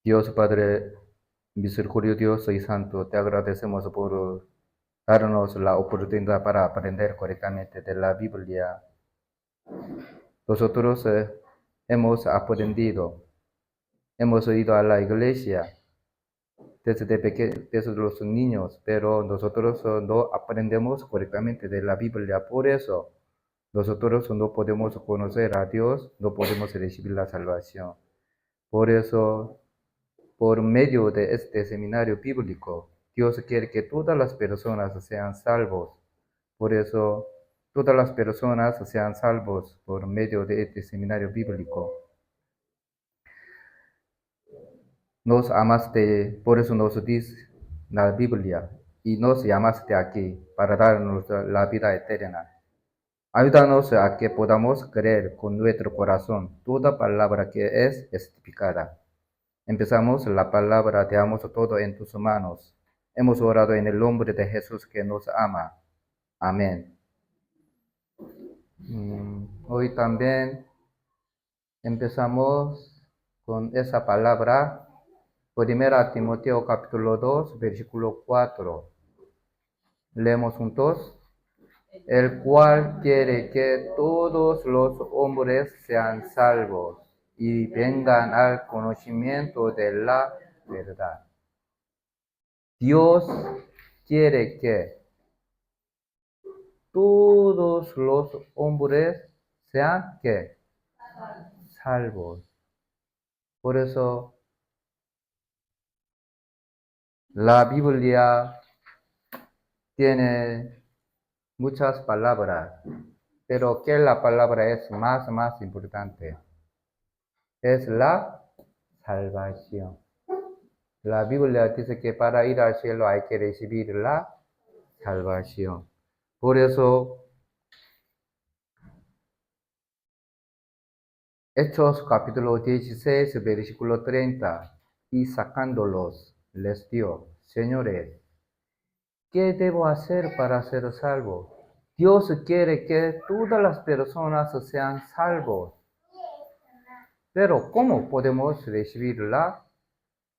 Dios Padre misericordioso y santo, te agradecemos por darnos la oportunidad para aprender correctamente de la Biblia. Nosotros hemos aprendido, hemos ido a la iglesia desde los niños, pero nosotros no aprendemos correctamente de la Biblia. Por eso, nosotros no podemos conocer a Dios, no podemos recibir la salvación. Por eso, por medio de este seminario bíblico, Dios quiere que todas las personas sean salvos. Por eso, todas las personas sean salvos por medio de este seminario bíblico. Nos amaste, por eso nos dice la Biblia, y nos llamaste aquí para darnos la vida eterna. Ayúdanos a que podamos creer con nuestro corazón toda palabra que es explicada. Empezamos la palabra, te damos todo en tus manos. Hemos orado en el nombre de Jesús que nos ama. Amén. Hoy también empezamos con esa palabra, 1 Timoteo capítulo 2, versículo 4. Leemos juntos. El cual quiere que todos los hombres sean salvos y vengan al conocimiento de la verdad. Dios quiere que todos los hombres sean ¿qué? Salvos. Por eso la Biblia tiene muchas palabras, pero ¿qué la palabra es más importante? Es la salvación. La Biblia dice que para ir al cielo hay que recibir la salvación. Por eso, Hechos capítulo 16, versículo 30, y sacándolos, les dio, señores, ¿qué debo hacer para ser salvo? Dios quiere que todas las personas sean salvos. Pero ¿cómo podemos recibir la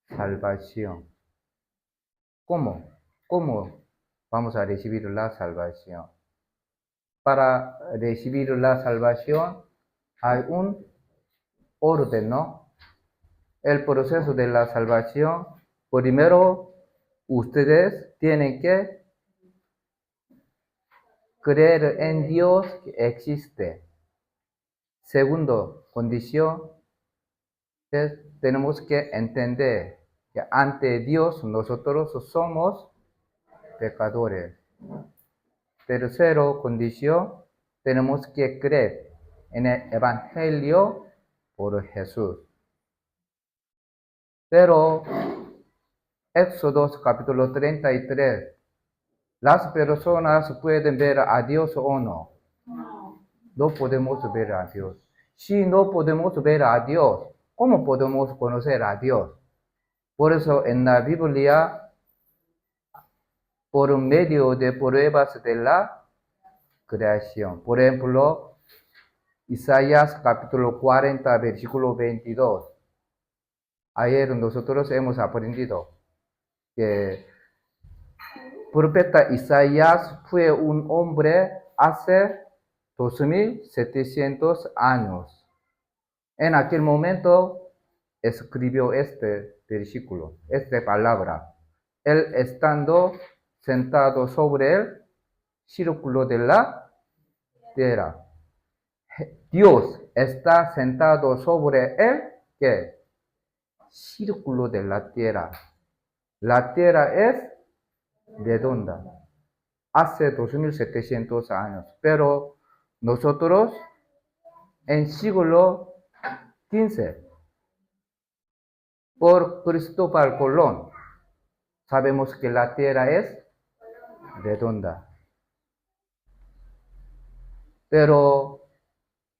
salvación? ¿Cómo? ¿Cómo vamos a recibir la salvación? Para recibir la salvación hay un orden, ¿no? El proceso de la salvación, primero ustedes tienen que creer en Dios que existe. Segundo condición, tenemos que entender que ante Dios nosotros somos pecadores. Tercero condición, tenemos que creer en el Evangelio por Jesús. Pero Éxodo capítulo 33, ¿las personas pueden ver a Dios o no? No podemos ver a Dios. Si no podemos ver a Dios, ¿cómo podemos conocer a Dios? Por eso en la Biblia, por medio de pruebas de la creación. Por ejemplo, Isaías capítulo 40, versículo 22. Ayer nosotros hemos aprendido que profeta Isaías fue un hombre hace 2700 años. En aquel momento escribió este versículo, esta palabra. Él estando sentado sobre el círculo de la tierra. Dios está sentado sobre el ¿qué? Círculo de la tierra. La tierra es redonda. Hace 2700 años. Pero nosotros en siglo XV, por Cristóbal Colón, sabemos que la tierra es redonda. Pero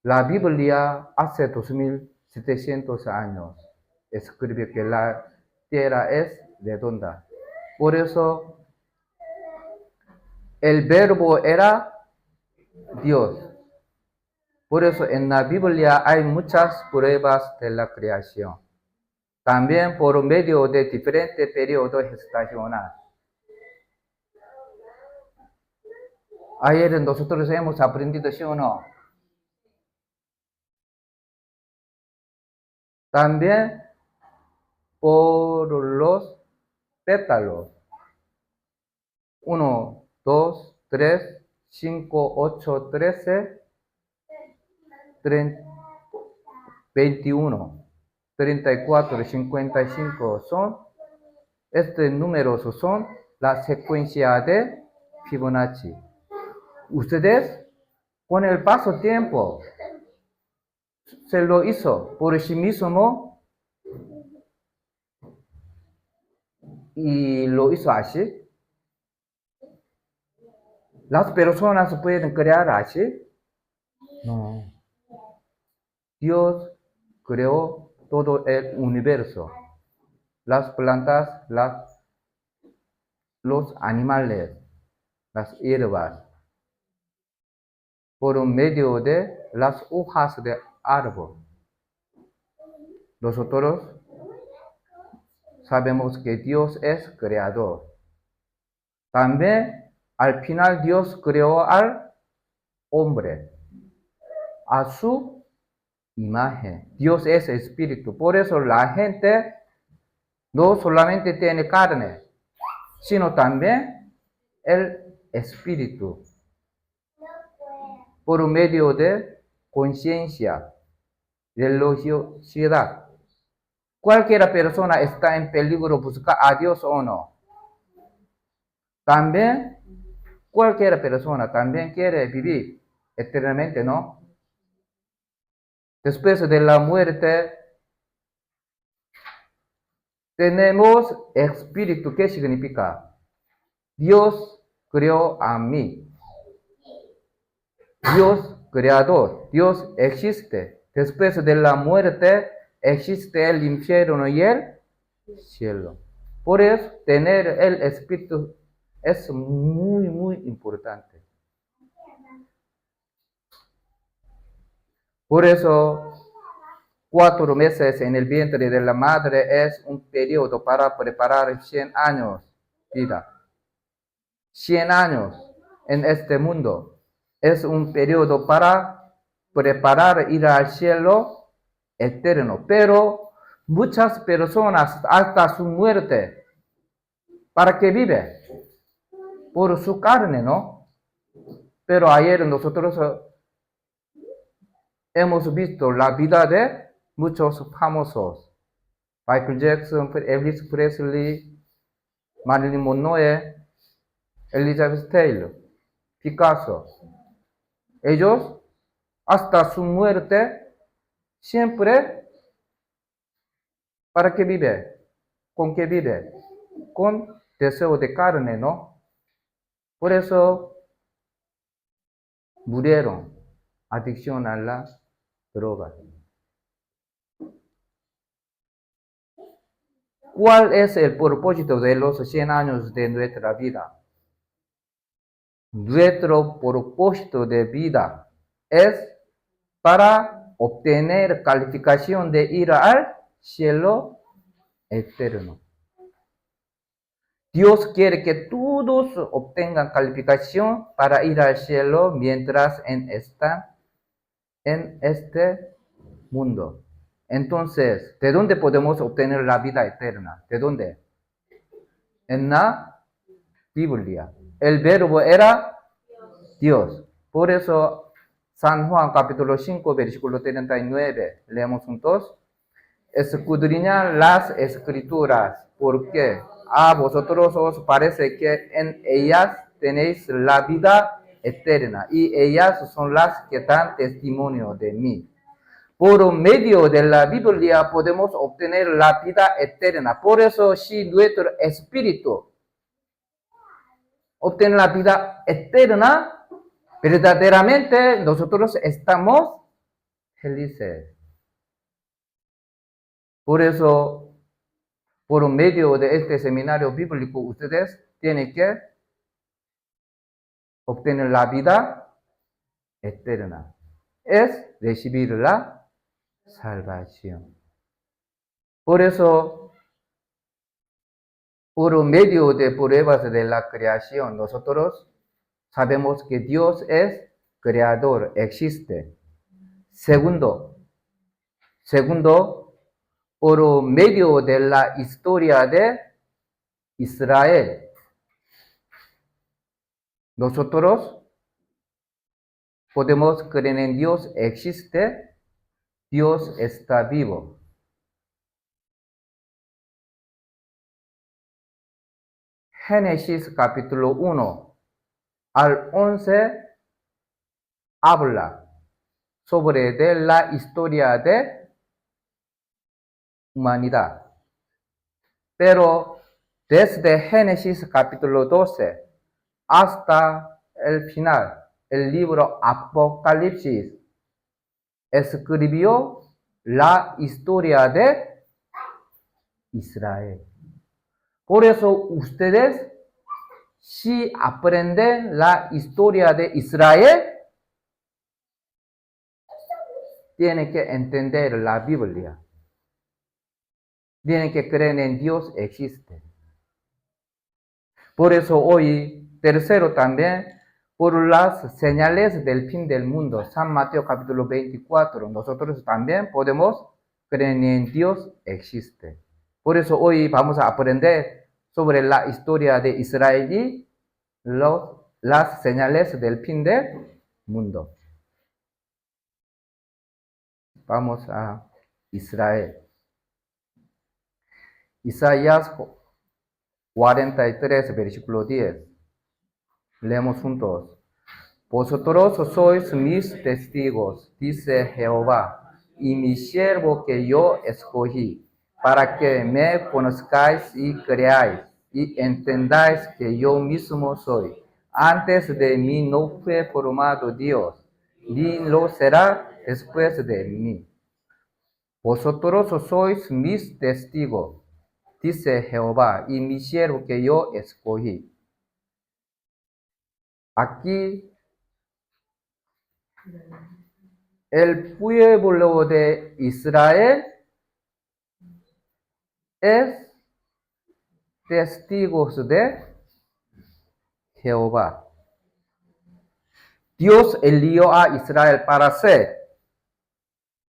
la Biblia hace 2700 años escribe que la tierra es redonda. Por eso el verbo era Dios. Por eso en la Biblia hay muchas pruebas de la creación. también por medio de diferentes periodos gestacionales. Ayer nosotros hemos aprendido, ¿sí o no? También por los pétalos. 1, 2, 3, 5, 8, 13, 21, 34, 55 son, estos números son la secuencia de Fibonacci. Ustedes, con el paso del tiempo, se lo hizo por sí mismo y lo hizo así. ¿Las personas pueden crear así? No. Dios creó todo el universo. Las plantas, los animales, las hierbas, por medio de las hojas de árbol. Nosotros sabemos que Dios es creador. También al final Dios creó al hombre a su imagen. Dios es espíritu. Por eso la gente no solamente tiene carne, sino también el espíritu. Por medio de conciencia, religiosidad. Cualquier persona está en peligro buscar a Dios o no. También cualquier persona también quiere vivir eternamente, ¿no? Después de la muerte, tenemos espíritu. ¿Qué significa? Dios creó a mí. Dios creador. Dios existe. Después de la muerte, existe el infierno y el cielo. Por eso, tener el espíritu es muy, muy importante. Por eso, 4 meses en el vientre de la madre es un periodo para preparar 100 años de vida. 100 años en este mundo es un periodo para preparar ir al cielo eterno. Pero muchas personas hasta su muerte, ¿para qué vive? Por su carne, ¿no? Pero ayer nosotros hemos visto la vida de muchos famosos. Michael Jackson, Elvis Presley, Marilyn Monroe, Elizabeth Taylor, Picasso. Ellos, hasta su muerte, siempre, ¿para qué vive? ¿Con qué vive? Con deseo de carne, ¿no? Por eso murieron, adicción a las drogas. ¿Cuál es el propósito de los 100 años de nuestra vida? Nuestro propósito de vida es para obtener calificación de ir al cielo eterno. Dios quiere que todos obtengan calificación para ir al cielo mientras están en este mundo. Entonces, ¿de dónde podemos obtener la vida eterna? ¿De dónde? En la Biblia. El verbo era Dios. Por eso, San Juan capítulo 5, versículo 39, leemos juntos. Escudriñad las escrituras, porque a vosotros os parece que en ellas tenéis la vida eterna, y ellas son las que dan testimonio de mí. Por medio de la Biblia podemos obtener la vida eterna. Por eso, si nuestro espíritu obtiene la vida eterna, verdaderamente nosotros estamos felices. Por eso, por medio de este seminario bíblico, ustedes tienen que obtener la vida eterna. Es recibir la salvación. Por eso, por medio de pruebas de la creación, nosotros sabemos que Dios es creador, existe. Segundo, por medio de la historia de Israel, nosotros podemos creer en Dios existe, Dios está vivo. Génesis capítulo 1 al 11 habla sobre de la historia de humanidad. Pero desde Génesis capítulo 12 hasta el final, el libro Apocalipsis escribió la historia de Israel. Por eso ustedes, si aprenden la historia de Israel, tienen que entender la Biblia. Tienen que creer en Dios existe. Por eso hoy, tercero también, por las señales del fin del mundo, San Mateo capítulo 24, nosotros también podemos creer en Dios existe. Por eso hoy vamos a aprender sobre la historia de Israel y las señales del fin del mundo. Vamos a Israel. Isaías 43, versículo 10. Leemos juntos. Vosotros sois mis testigos, dice Jehová, y mi siervo que yo escogí, para que me conozcáis y creáis, y entendáis que yo mismo soy. Antes de mí no fue formado Dios, ni lo será después de mí. Vosotros sois mis testigos, dice Jehová, y mi siervo que yo escogí. Aquí el pueblo de Israel es testigos de Jehová. Dios eligió a Israel para ser,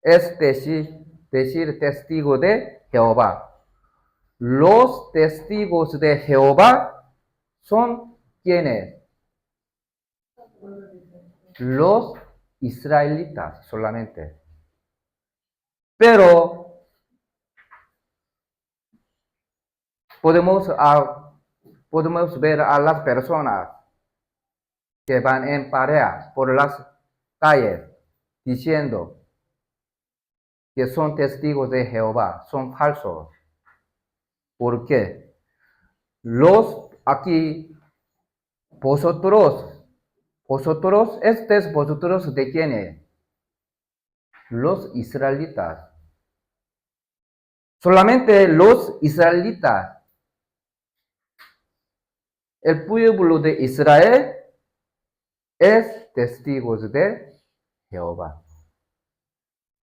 es decir, testigo de Jehová. Los testigos de Jehová son quienes? Los israelitas solamente. Pero podemos ver a las personas que van en pareja por las calles diciendo que son testigos de Jehová, son falsos. ¿Por qué? Aquí, vosotros, vosotros de quiénes? Los israelitas. Solamente los israelitas. El pueblo de Israel es testigos de Jehová.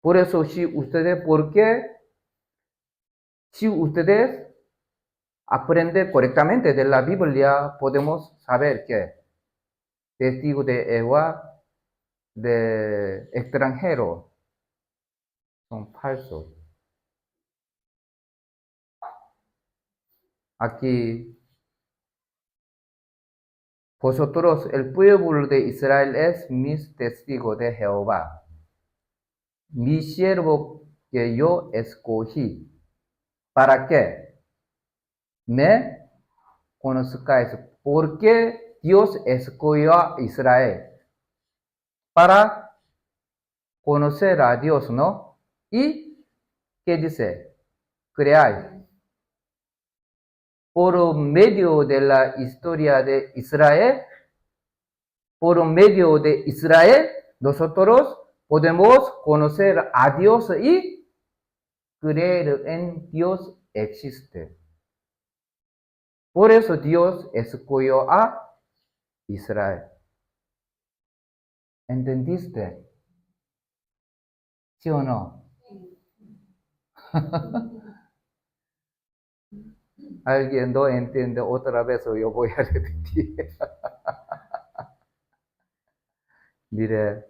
Por eso, si ustedes aprenden correctamente de la Biblia, podemos saber que testigos de Jehová, de extranjeros, son falsos. Aquí, vosotros, el pueblo de Israel, es mis testigos de Jehová, mi siervo que yo escogí. ¿Para qué? Me conozcáis. ¿Por qué Dios escogió a Israel? Para conocer a Dios, ¿no? ¿Y qué dice? Creáis. Por medio de la historia de Israel, nosotros podemos conocer a Dios y creer en Dios existe. Por eso Dios escogió a Israel. ¿Entendiste? ¿Sí o no? Alguien no entiende otra vez, yo voy a repetir. Mire,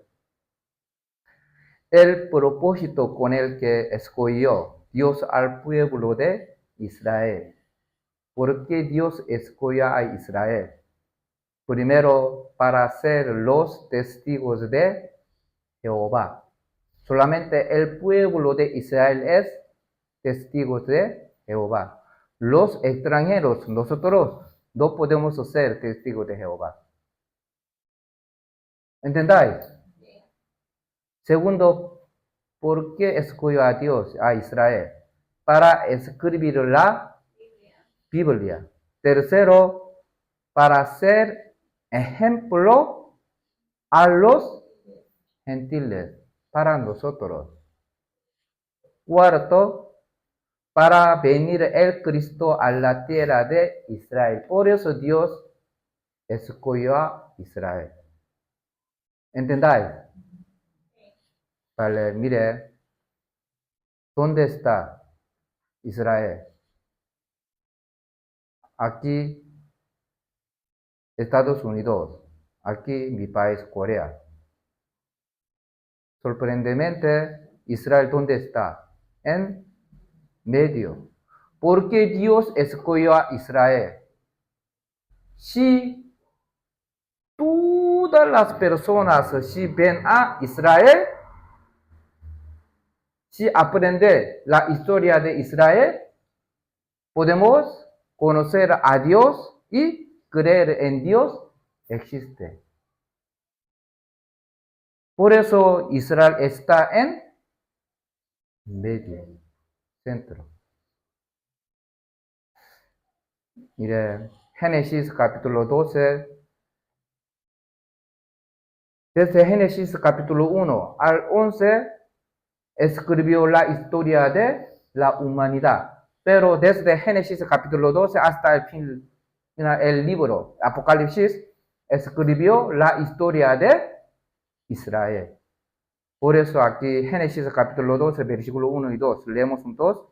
el propósito con el que escogió Dios al pueblo de Israel. ¿Por qué Dios escogió a Israel? Primero, para ser los testigos de Jehová. Solamente el pueblo de Israel es testigos de Jehová. Los extranjeros, nosotros no podemos ser testigos de Jehová. ¿Entendáis? Segundo, ¿por qué escogió a Dios, a Israel? Para escribir la Biblia. Tercero, para ser ejemplo a los gentiles, para nosotros. Cuarto, para venir el Cristo a la tierra de Israel. Por eso Dios escogió a Israel. ¿Entendáis? Vale, mire, ¿dónde está Israel? Aquí, Estados Unidos. Aquí, mi país, Corea. Sorprendentemente, Israel, ¿dónde está? En medio. ¿Por qué Dios escogió a Israel? Si todas las personas si ven a Israel, si aprenden la historia de Israel, podemos conocer a Dios y creer en Dios existe. Por eso Israel está en medio, centro. Mire, Génesis capítulo 12. Desde Génesis capítulo 1 al 11 escribió la historia de la humanidad. Pero desde Génesis capítulo 12 hasta el fin, el libro Apocalipsis escribió la historia de Israel. Por eso aquí Génesis capítulo 12 versículo 1 y 2 leemos juntos.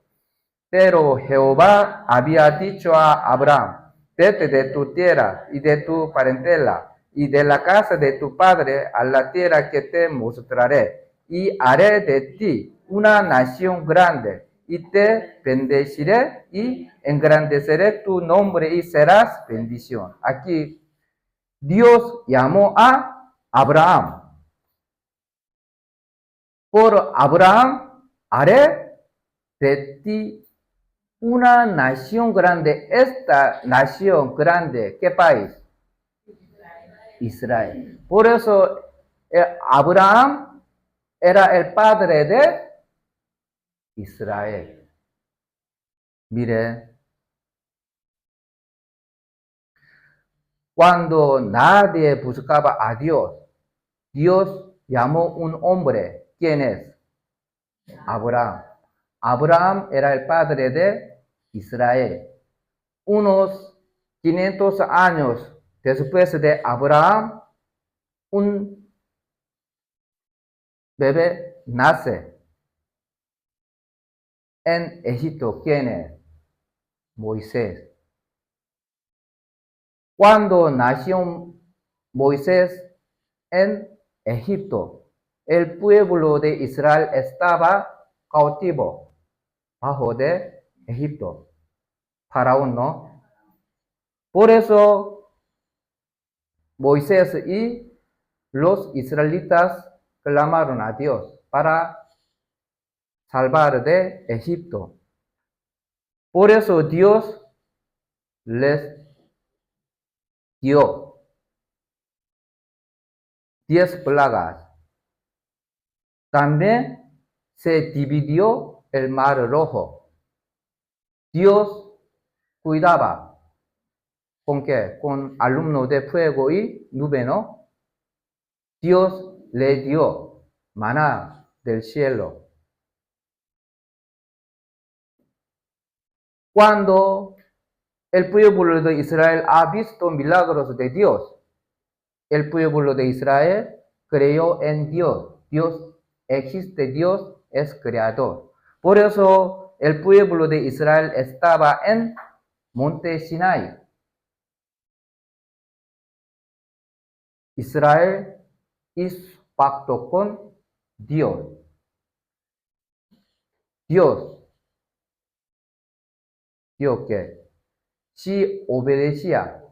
Pero Jehová había dicho a Abraham, vete de tu tierra y de tu parentela y de la casa de tu padre a la tierra que te mostraré, y haré de ti una nación grande, y te bendeciré y engrandeceré tu nombre y serás bendición. Aquí Dios llamó a Abraham. Por Abraham haré de ti una nación grande. Esta nación grande, ¿qué país? Israel. Por eso Abraham era el padre de Israel. Mire, cuando nadie buscaba a Dios, Dios llamó un hombre. ¿Quién es? Abraham. Abraham era el padre de Israel. Unos 500 años después de Abraham, un bebé nace en Egipto. ¿Quién es? Moisés. Cuando nació Moisés en Egipto, el pueblo de Israel estaba cautivo bajo de Egipto. Faraón, ¿no? Por eso Moisés y los israelitas clamaron a Dios para salvar de Egipto. Por eso Dios les dio 10 plagas. También se dividió el mar rojo. Dios cuidaba. ¿Con qué? Con alumno de fuego y nube, ¿no? Dios le dio maná del cielo. Cuando el pueblo de Israel ha visto milagros de Dios, el pueblo de Israel creyó en Dios. Dios existe, Dios es creador. Por eso el pueblo de Israel estaba en Monte Sinai. Israel hizo pacto con Dios. Dios dijo que si obedecía,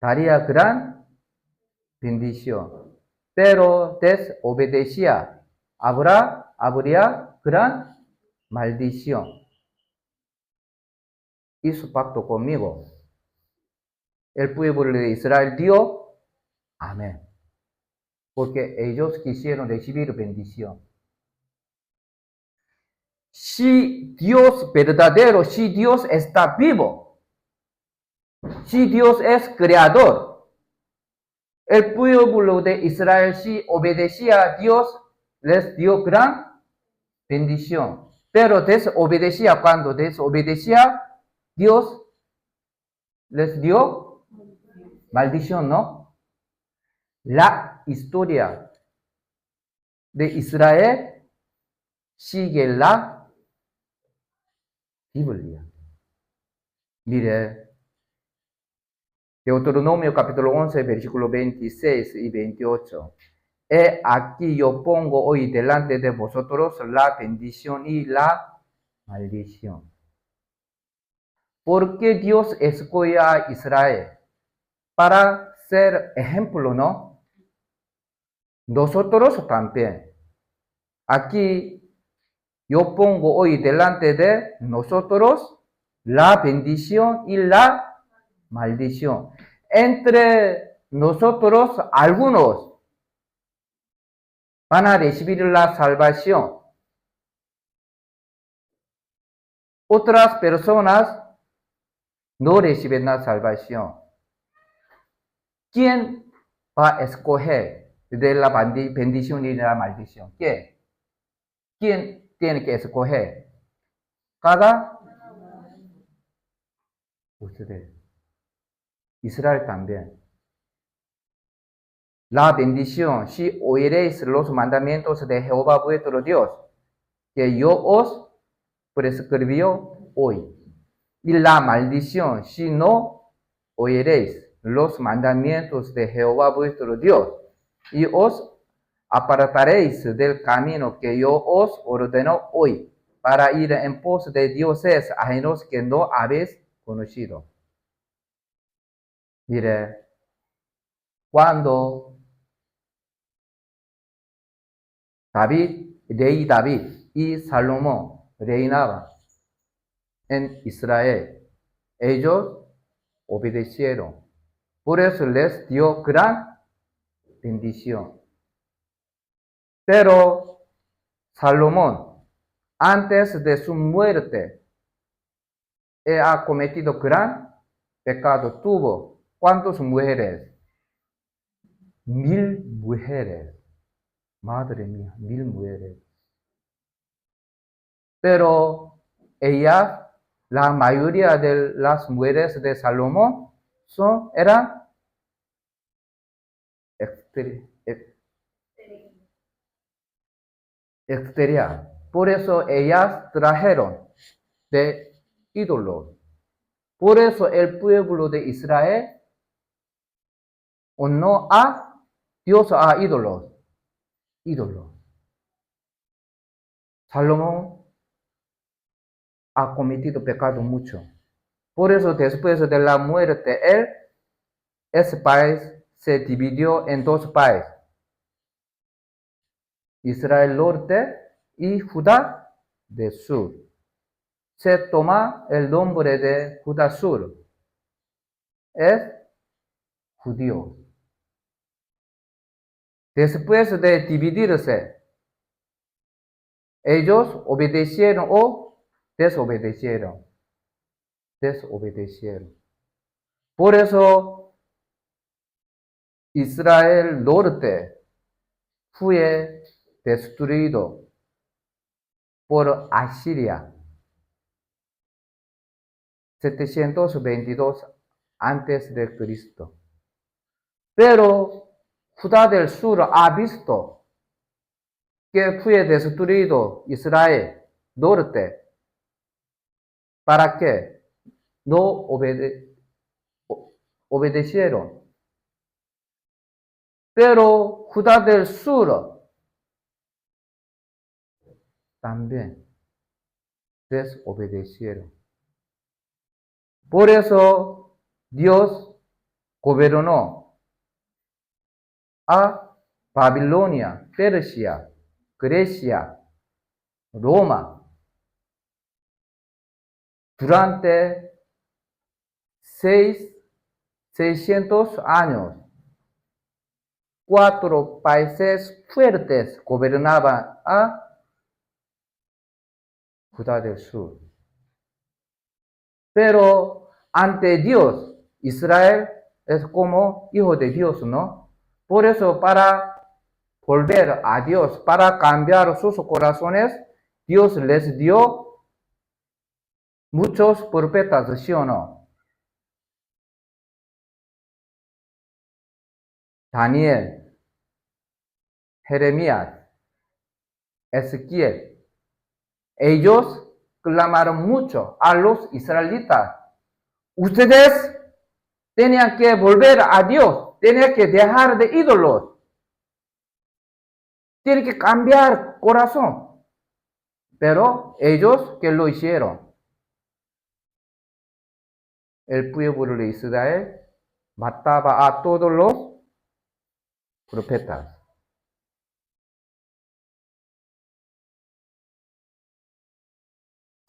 daría gran bendición. Pero desobedecía, habría gran maldición. Hizo pacto conmigo. El pueblo de Israel dio amén. Porque ellos quisieron recibir bendición. Si Dios verdadero, si Dios está vivo, si Dios es creador, el pueblo de Israel si obedecía a Dios, les dio gran bendición. Pero desobedecía, cuando desobedecía, Dios les dio maldición, ¿no? La historia de Israel sigue la Biblia. Mire, Deuteronomio capítulo 11, versículo 26 y 28. He aquí yo pongo hoy delante de vosotros la bendición y la maldición. Porque Dios escogió a Israel para ser ejemplo, ¿no? Nosotros también. Aquí yo pongo hoy delante de nosotros la bendición y la maldición. Entre nosotros, algunos van a recibir la salvación. Otras personas no reciben la salvación. ¿Quién va a escoger de la bendición y la maldición? ¿Quién? ¿Quién tiene que escoger? Cada ustedes. Israel también. La bendición, si oiréis los mandamientos de Jehová vuestro Dios, que yo os prescribió hoy. Y la maldición, si no oiréis los mandamientos de Jehová vuestro Dios, y os apartaréis del camino que yo os ordeno hoy, para ir en pos de dioses ajenos que no habéis conocido. Mire, cuando rey David y Salomón reinaban en Israel, ellos obedecieron. Por eso les dio gran bendición. Pero Salomón, antes de su muerte, ha cometido gran pecado. Tuvo, ¿cuántas mujeres? 1000 mujeres. Madre mía, 1000 mujeres. Pero ellas, la mayoría de las mujeres de Salomón eran exterior. Por eso ellas trajeron de ídolos. Por eso el pueblo de Israel honró a Dios a ídolos. Ídolos. Salomón ha cometido pecado mucho. Por eso después de la muerte, ese país se dividió en dos países. Israel norte y Judá del sur. Se toma el nombre de Judá sur. Es judío. Después de dividirse, ellos obedecieron o desobedecieron. Desobedecieron. Por eso Israel norte fue destruido por Asiria. 722 antes de Cristo. Pero Judá del sur ha visto que fue destruido Israel norte. ¿Para qué? no obedecieron. Pero Judá del Sur también desobedecieron. Por eso Dios gobernó a Babilonia, Persia, Grecia, Roma durante 600 años. 4 países fuertes gobernaban a Judá del Sur. Pero ante Dios, Israel es como hijo de Dios, ¿no? Por eso, para volver a Dios, para cambiar sus corazones, Dios les dio muchos profetas, ¿sí o no? Daniel, Jeremías, Ezequiel. Ellos clamaron mucho a los israelitas. Ustedes tenían que volver a Dios, tenían que dejar de ídolos, tienen que cambiar corazón. Pero ellos, ¿qué lo hicieron? El pueblo de Israel mataba a todos los profetas.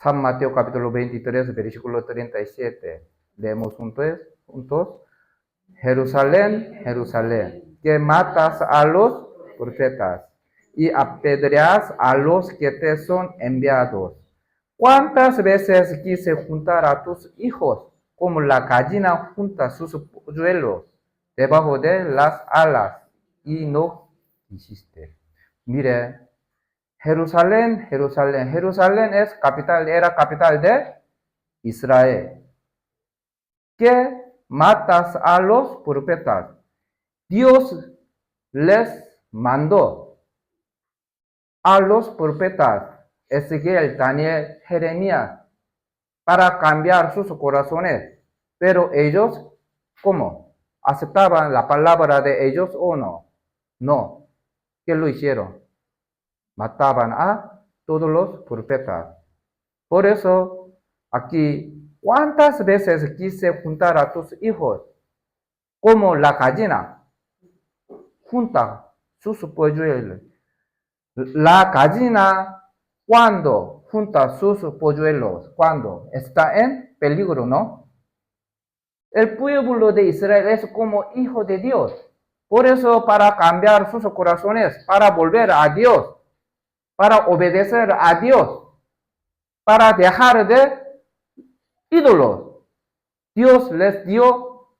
San Mateo capítulo 23, versículo 37. Leemos juntos. Jerusalén, Jerusalén, que matas a los profetas y apedreas a los que te son enviados. ¿Cuántas veces quise juntar a tus hijos como la gallina junta sus polluelos debajo de las alas y no quisiste? Mire, Jerusalén, Jerusalén. Jerusalén era capital de Israel. ¿Qué matas a los profetas? Dios les mandó a los profetas Ezequiel, Daniel, Jeremías para cambiar sus corazones. Pero ellos, ¿cómo? ¿Aceptaban la palabra de ellos o no? No. ¿Qué lo hicieron? Mataban a todos los profetas. Por eso, aquí, ¿cuántas veces quise juntar a tus hijos? Como la gallina junta sus polluelos. La gallina, cuando junta sus polluelos, cuando está en peligro, ¿no? El pueblo de Israel es como hijo de Dios. Por eso, para cambiar sus corazones, para volver a Dios, para obedecer a Dios, para dejar de ídolos, Dios les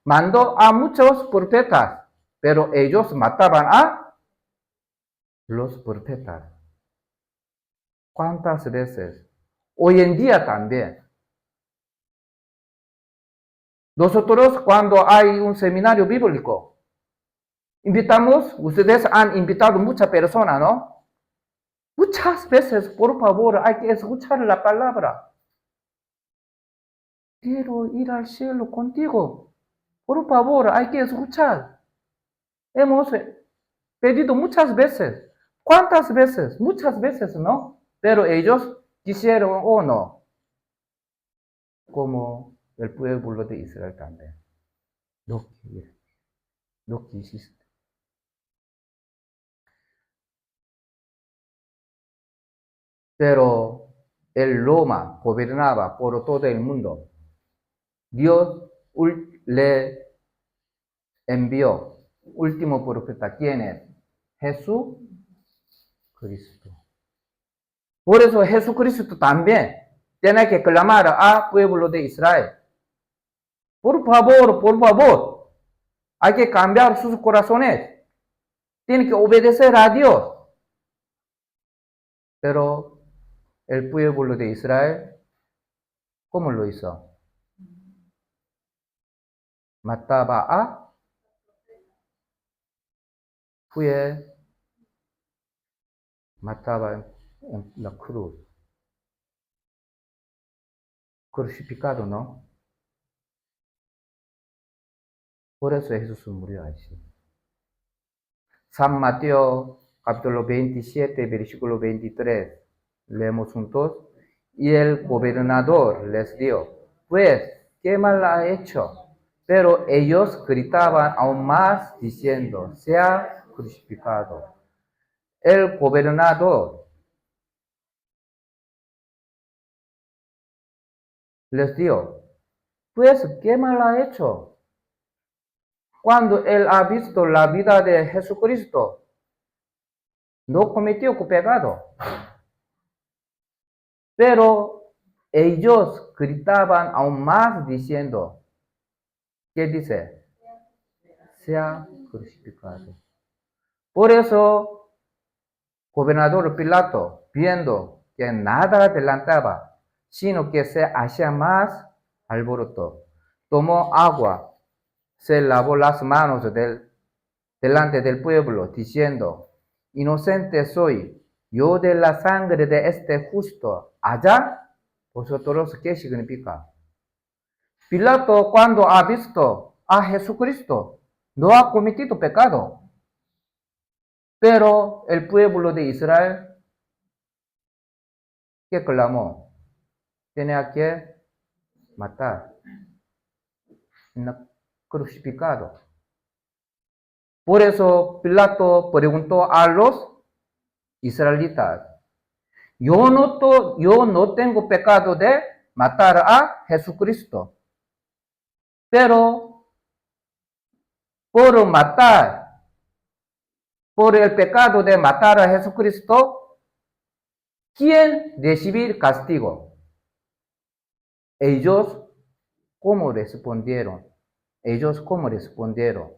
mandó a muchos profetas, pero ellos mataban a los profetas. ¿Cuántas veces? Hoy en día también. Nosotros cuando hay un seminario bíblico, invitamos, ustedes han invitado muchas personas, ¿no? Muchas veces, por favor, hay que escuchar la palabra. Quiero ir al cielo contigo. Por favor, hay que escuchar. Hemos pedido muchas veces. ¿Cuántas veces? Muchas veces, ¿no? Pero ellos quisieron o no. Como el pueblo de Israel también. No quisiste. Pero el Roma gobernaba por todo el mundo. Dios le envió último profeta. ¿Quién es? Jesucristo. Por eso Jesucristo también tiene que clamar al pueblo de Israel. Por favor, hay que cambiar sus corazones. Tiene que obedecer a Dios. Pero el pueblo de Israel, ¿cómo lo hizo? Mataba a, mataba en la cruz. Crucificado, ¿no? Por eso Jesús murió así. San Mateo, capítulo 27, versículo 23. Leemos juntos. Y el gobernador les dijo, pues, ¿qué mal ha hecho? Pero ellos gritaban aún más diciendo, sea crucificado. El gobernador les dijo, pues, ¿qué mal ha hecho? Cuando él ha visto la vida de Jesucristo, no cometió pecado. Pero ellos gritaban aún más diciendo, ¿qué dice? Sea crucificado. Por eso, gobernador Pilato, viendo que nada adelantaba, sino que se hacía más alboroto, tomó agua, se lavó las manos delante del pueblo, diciendo, inocente soy yo de la sangre de este justo. Allá, vosotros, ¿qué significa? Pilato, cuando ha visto a Jesucristo, no ha cometido pecado. Pero el pueblo de Israel, ¿qué clamó? Tenía que matar, crucificado. Por eso Pilato preguntó a los israelitas, yo no tengo pecado de matar a Jesucristo, pero por matar, por el pecado de matar a Jesucristo, ¿quién recibir castigo? Ellos, ¿cómo respondieron? Ellos, ¿cómo respondieron?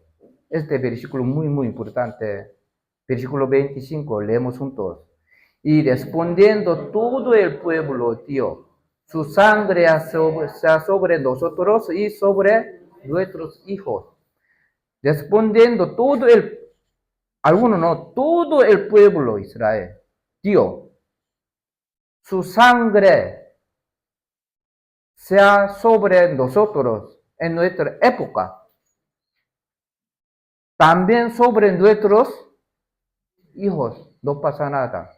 Este versículo muy importante. Versículo 25, leemos juntos. Y respondiendo todo el pueblo dio, su sangre sea sobre nosotros y sobre nuestros hijos. Respondiendo alguno no, todo el pueblo de Israel dio su sangre sea sobre nosotros en nuestra época, también sobre nuestros hijos. No pasa nada.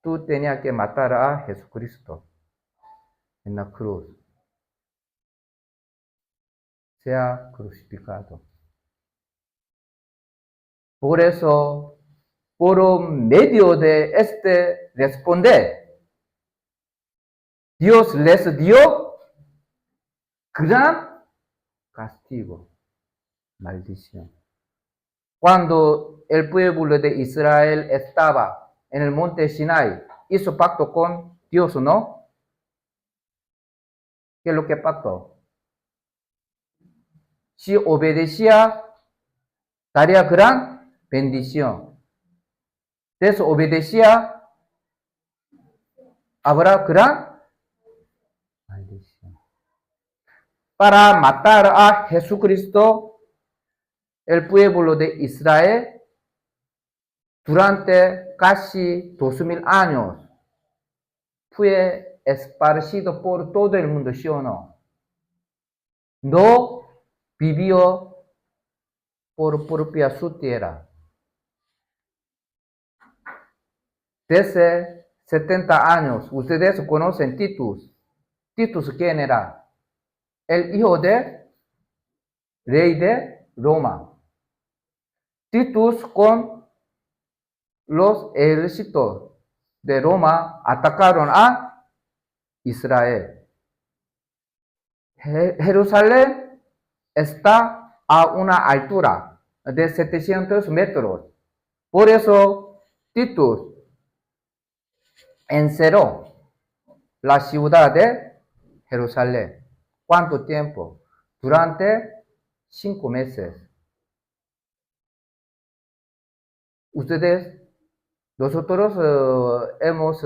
Tú tenías que matar a Jesucristo en la cruz. Sea crucificado. Por eso, por medio de este responder, Dios les dio gran castigo, maldición. Cuando el pueblo de Israel estaba en el monte Sinai, hizo pacto con Dios, ¿no? ¿Qué es lo que pactó? Si obedecía, daría gran bendición. Desobedecía, habrá gran maldición. Para matar a Jesucristo, el pueblo de Israel, durante casi 2000 años, fue esparcido por todo el mundo, ¿sí o no? No vivió por propia su tierra. Desde 70 años, ustedes conocen Titus. Titus, ¿quién era? El hijo de rey de Roma. Titus con los ejércitos de Roma atacaron a Israel. Jerusalén está a una altura de 700 metros. Por eso Titus encerró la ciudad de Jerusalén. ¿Cuánto tiempo? Durante 5 meses. Nosotros hemos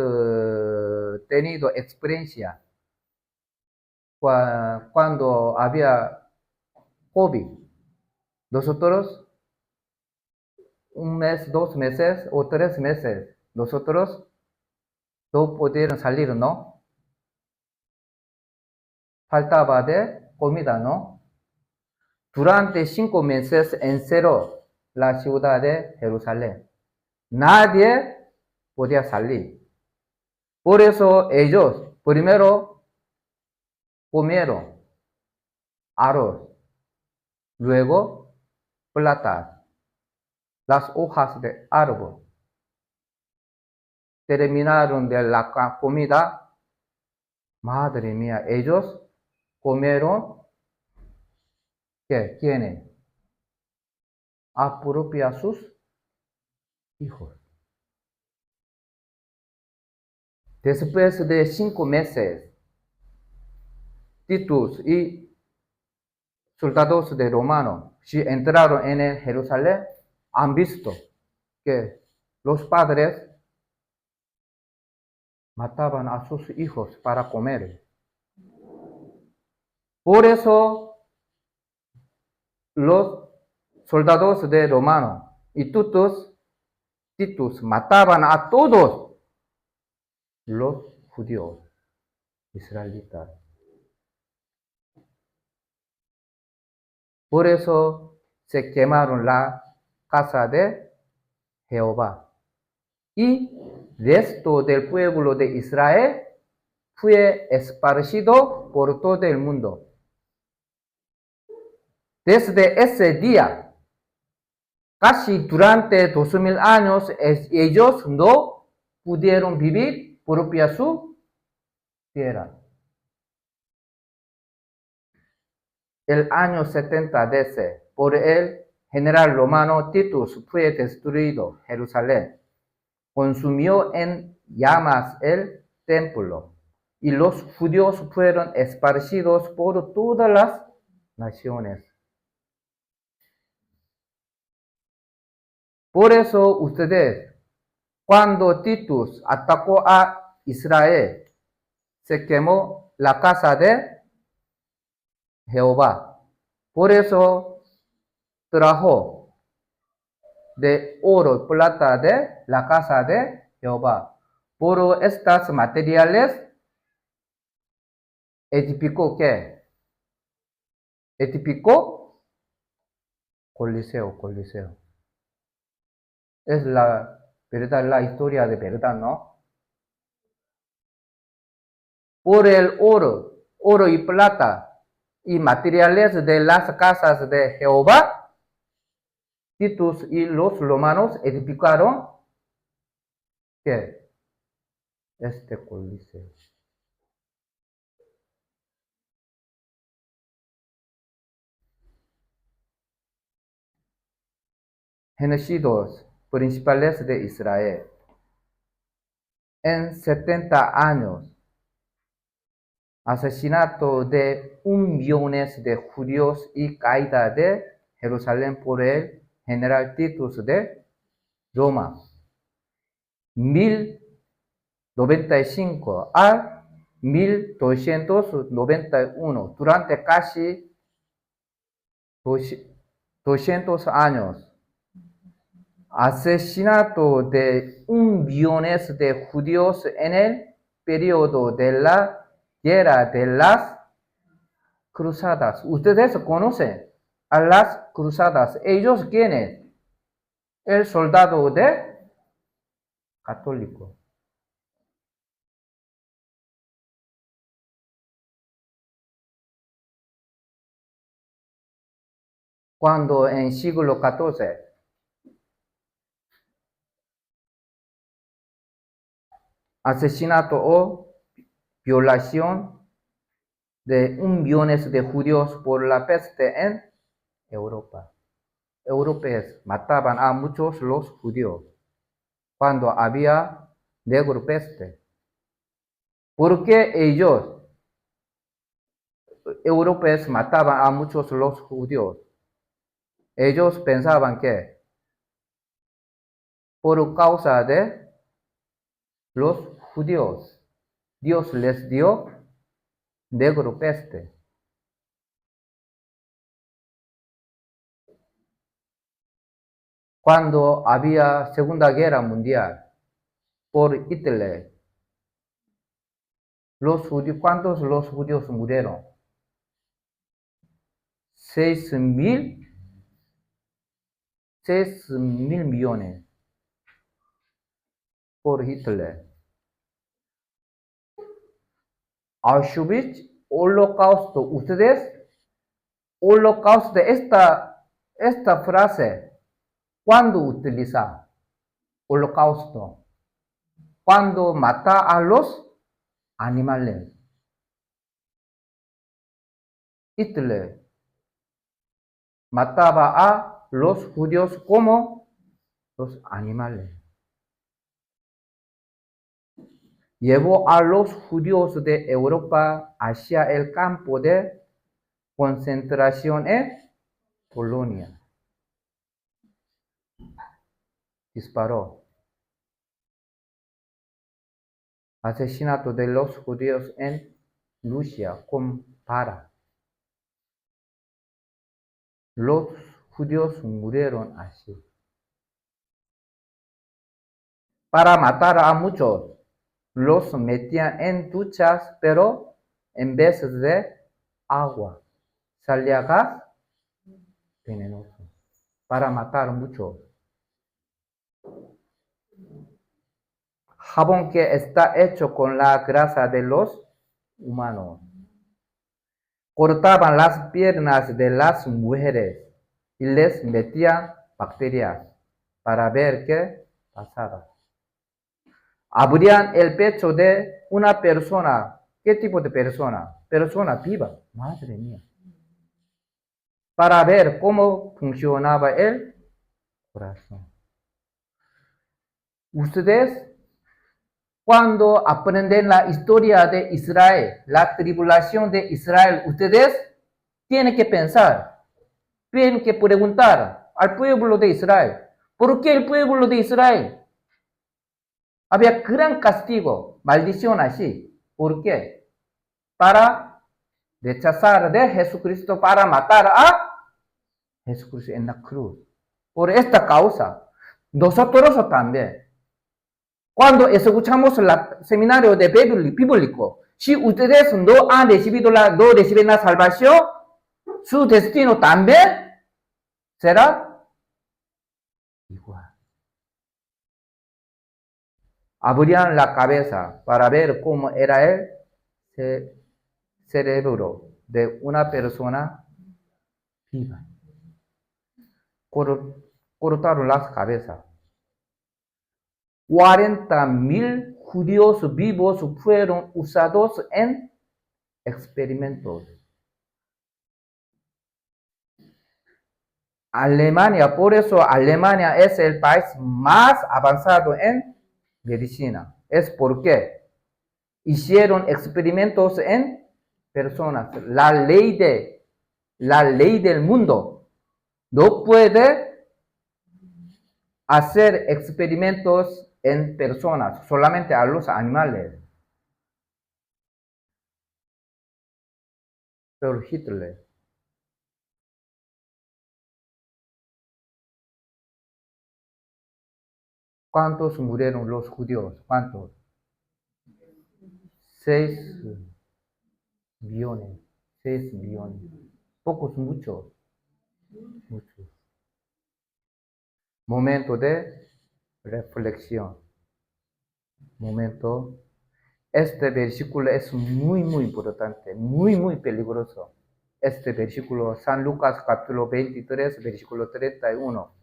tenido experiencia cuando había COVID. Nosotros, 1 mes, 2 meses o 3 meses, nosotros no pudieron salir, ¿no? Faltaba de comida, ¿no? durante 5 meses encerró la ciudad de Jerusalén. Nadie podía salir. Por eso ellos primero comieron arroz, luego plata, las hojas de árbol. Terminaron de la comida. Madre mía, ellos comieron, ¿qué? ¿Quiénes? A propia sus hijos. Después de 5 meses, Titus y soldados de Romano, si entraron en Jerusalén, han visto que los padres mataban a sus hijos para comer. Por eso los soldados de Romano y Titus mataban a todos los judíos israelitas. Por eso se quemaron la casa de Jehová. Y resto del pueblo de Israel fue esparcido por todo el mundo. Desde ese día, casi durante 2000 años, ellos no pudieron vivir propia su tierra. El año 70 DC, por el general romano Titus fue destruido Jerusalén. Consumió en llamas el templo y los judíos fueron esparcidos por todas las naciones. Por eso ustedes, cuando Titus atacó a Israel, se quemó la casa de Jehová. Por eso trajo de oro y plata de la casa de Jehová. Por estos materiales edificó ¿qué? Edificó Coliseo. Es la verdad, la historia de verdad, ¿no? Por el oro y plata y materiales de las casas de Jehová, Titus y los romanos edificaron ¿qué? Este Coliseo. Genocidios principales de Israel. En 70 años, asesinato de 1.000.000 de judíos y caída de Jerusalén por el general Titus de Roma. 1095 a 1291, durante casi 200 años. Asesinato de 1.000.000 de judíos en el periodo de la guerra de las cruzadas. Ustedes conocen a las cruzadas. ¿Ellos quiénes? El soldado de católico. Cuando en siglo XIV asesinato o violación de 1.000.000 de judíos por la peste en Europa. Europeos mataban a muchos los judíos cuando había negro peste. ¿Por qué ellos, europeos, mataban a muchos los judíos? Ellos pensaban que por causa de los judíos, Dios les dio negro peste. Cuando había Segunda Guerra Mundial por Hitler, ¿cuántos los judíos murieron? 6.000 millones por Hitler. Auschwitz, holocausto. Ustedes, holocausto, esta frase, ¿cuándo utiliza? Holocausto. Cuando mata a los animales. Hitler mataba a los judíos como los animales. Llevó a los judíos de Europa hacia el campo de concentración en Polonia. Disparó. Asesinato de los judíos en Rusia compara. Los judíos murieron así. Para matar a muchos, los metían en duchas, pero en vez de agua, salía gas venenoso. Para matar a muchos. Jabón que está hecho con la grasa de los humanos. Cortaban las piernas de las mujeres y les metían bacterias para ver qué pasaba. Abrían el pecho de una persona. ¿Qué tipo de persona? Persona viva. Madre mía. Para ver cómo funcionaba el corazón. Ustedes, cuando aprenden la historia de Israel, la tribulación de Israel, ustedes tienen que pensar, tienen que preguntar al pueblo de Israel, ¿por qué el pueblo de Israel había gran castigo, maldición así? ¿Por qué? Para rechazar de Jesucristo, para matar a Jesucristo en la cruz. Por esta causa, nosotros también. Cuando escuchamos el seminario de bíblico, si ustedes no han recibido no reciben la salvación, su destino también será igual. Abrían la cabeza para ver cómo era el cerebro de una persona viva. Cortaron las cabezas. 40.000 judíos vivos fueron usados en experimentos. Alemania, por eso Alemania es el país más avanzado en medicina. Es porque hicieron experimentos en personas. La ley del mundo no puede hacer experimentos en personas, solamente a los animales. Pero Hitler, ¿cuántos murieron los judíos? ¿Cuántos? 6 billones. 6 billones. Pocos, muchos. Muchos. Momento de reflexión. Momento. Este versículo es muy, muy importante, muy, muy peligroso. Este versículo, San Lucas capítulo 23, versículo 31.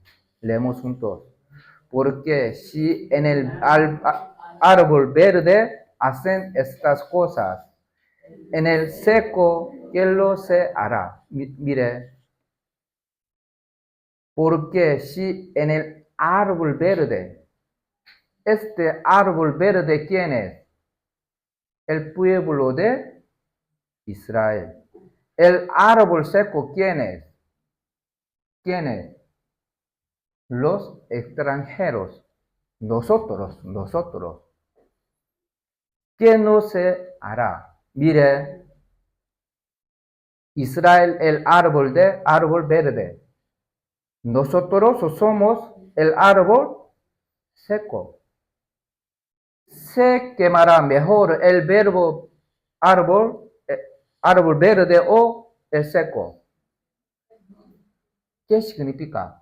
Leemos juntos. Porque si en el árbol verde hacen estas cosas, en el seco, ¿qué lo se hará? Mire, porque si en el árbol verde, este árbol verde, ¿quién es? El pueblo de Israel. El árbol seco, ¿quién es? ¿Quién es? Los extranjeros. Nosotros. ¿Qué no se hará? Mire, Israel, el árbol verde. Nosotros somos el árbol seco. Se quemará mejor el árbol verde o el seco. ¿Qué significa?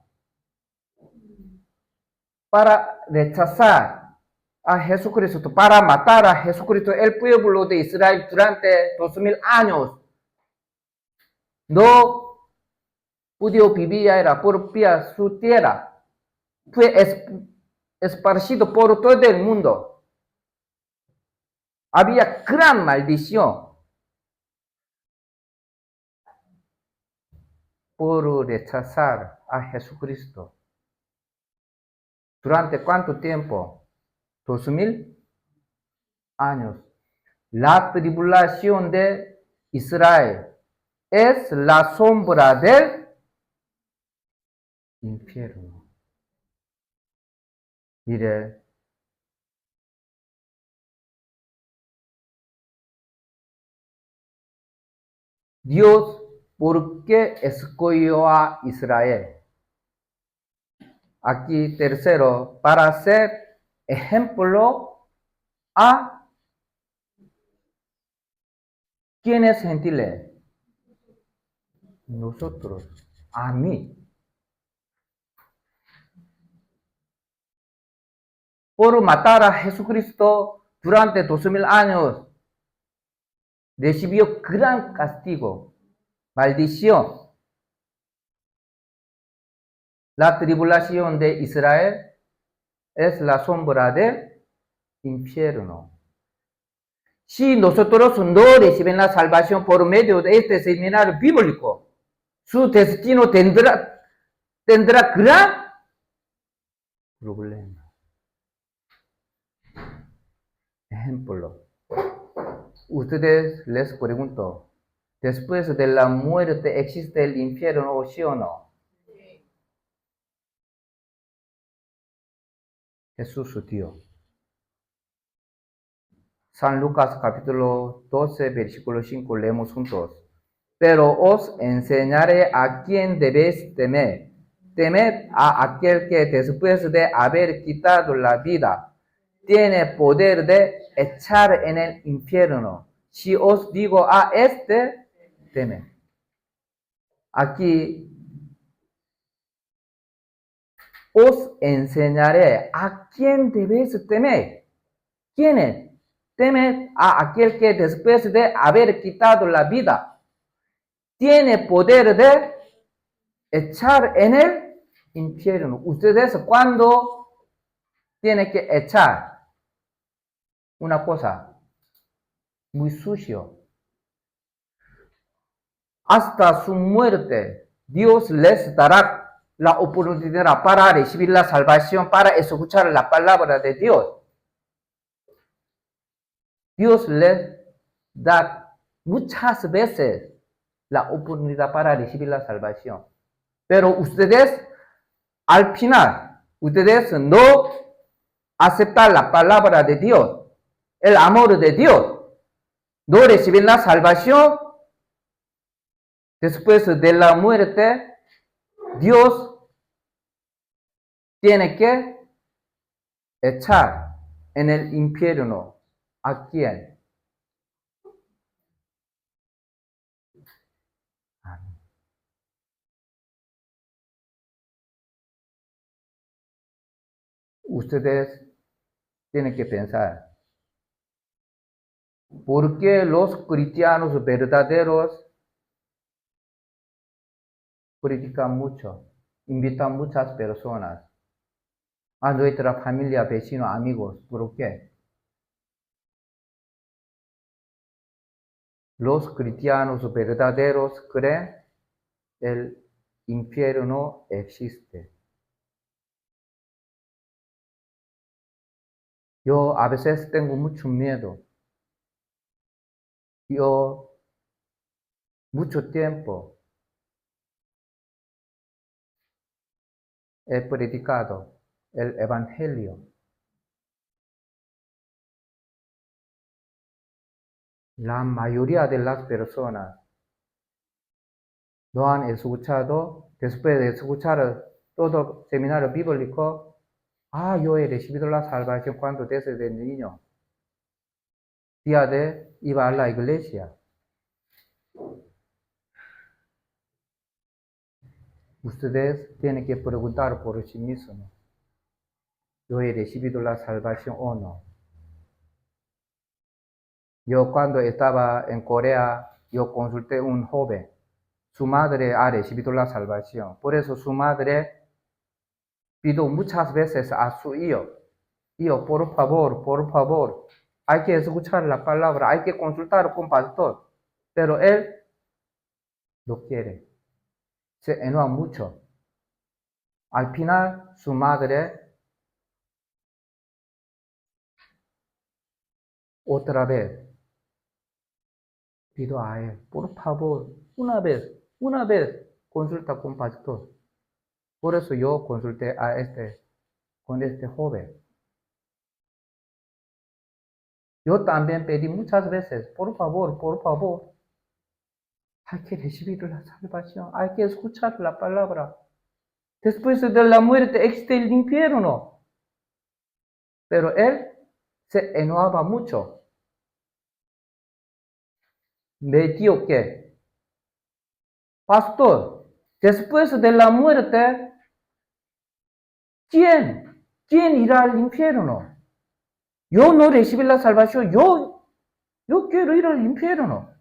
Para rechazar a Jesucristo, para matar a Jesucristo, el pueblo de Israel durante 2000 años no pudo vivir la propia su tierra. Fue esparcido por todo el mundo. Había gran maldición por rechazar a Jesucristo. ¿Durante cuánto tiempo? 2000 años. La tribulación de Israel es la sombra del infierno. Mire, Dios, ¿por qué escogió a Israel? Aquí, tercero, para ser ejemplo a quienes gentiles. Nosotros, a mí. Por matar a Jesucristo durante 2000 años, recibió gran castigo, maldición. La tribulación de Israel es la sombra del infierno. Si nosotros no reciben la salvación por medio de este seminario bíblico, su destino tendrá gran problema. Ejemplo, ustedes les pregunto, ¿después de la muerte existe el infierno o sí o no? Jesús dio. San Lucas capítulo 12, versículo 5, leemos juntos. Pero os enseñaré a quién debéis temer. Temed a aquel que después de haber quitado la vida, tiene poder de echar en el infierno. Si os digo a este, temed. Aquí os enseñaré a quién debéis temer. ¿Quién es? Temed a aquel que después de haber quitado la vida, tiene poder de echar en el infierno. Ustedes cuando tienen que echar una cosa muy sucio, hasta su muerte, Dios les dará la oportunidad para recibir la salvación, para escuchar la palabra de Dios. Dios les da muchas veces la oportunidad para recibir la salvación. Pero ustedes, al final, ustedes no aceptan la palabra de Dios, el amor de Dios, no reciben la salvación. Después de la muerte, Dios tiene que echar en el infierno. ¿A quién? Ustedes tienen que pensar, ¿por qué los cristianos verdaderos predican mucho, invitan muchas personas a nuestra familia, vecinos, amigos? ¿Por qué? Los cristianos verdaderos creen el infierno existe. Yo a veces tengo mucho miedo. Yo mucho tiempo he predicado el Evangelio. La mayoría de las personas no han escuchado, después de escuchar todo seminario bíblico, yo he recibido la salvación cuando desde niño. Día de iba a la iglesia. Ustedes tienen que preguntar por sí mismos, ¿yo he recibido la salvación o no? Yo cuando estaba en Corea, yo consulté a un joven. Su madre ha recibido la salvación. Por eso su madre pidió muchas veces a su hijo, por favor, hay que escuchar la palabra, hay que consultar con pastor. Pero él no quiere, se enoja mucho. Al final, su madre otra vez pidió a él, por favor, una vez, consulta con pastor. Por eso yo consulté con este joven. Yo también pedí muchas veces, por favor, hay que recibir la salvación, hay que escuchar la palabra. Después de la muerte existe el infierno. Pero él se enojaba mucho. Me dijo que, pastor, después de la muerte, ¿quién irá al infierno? Yo no recibí la salvación, yo quiero ir al infierno.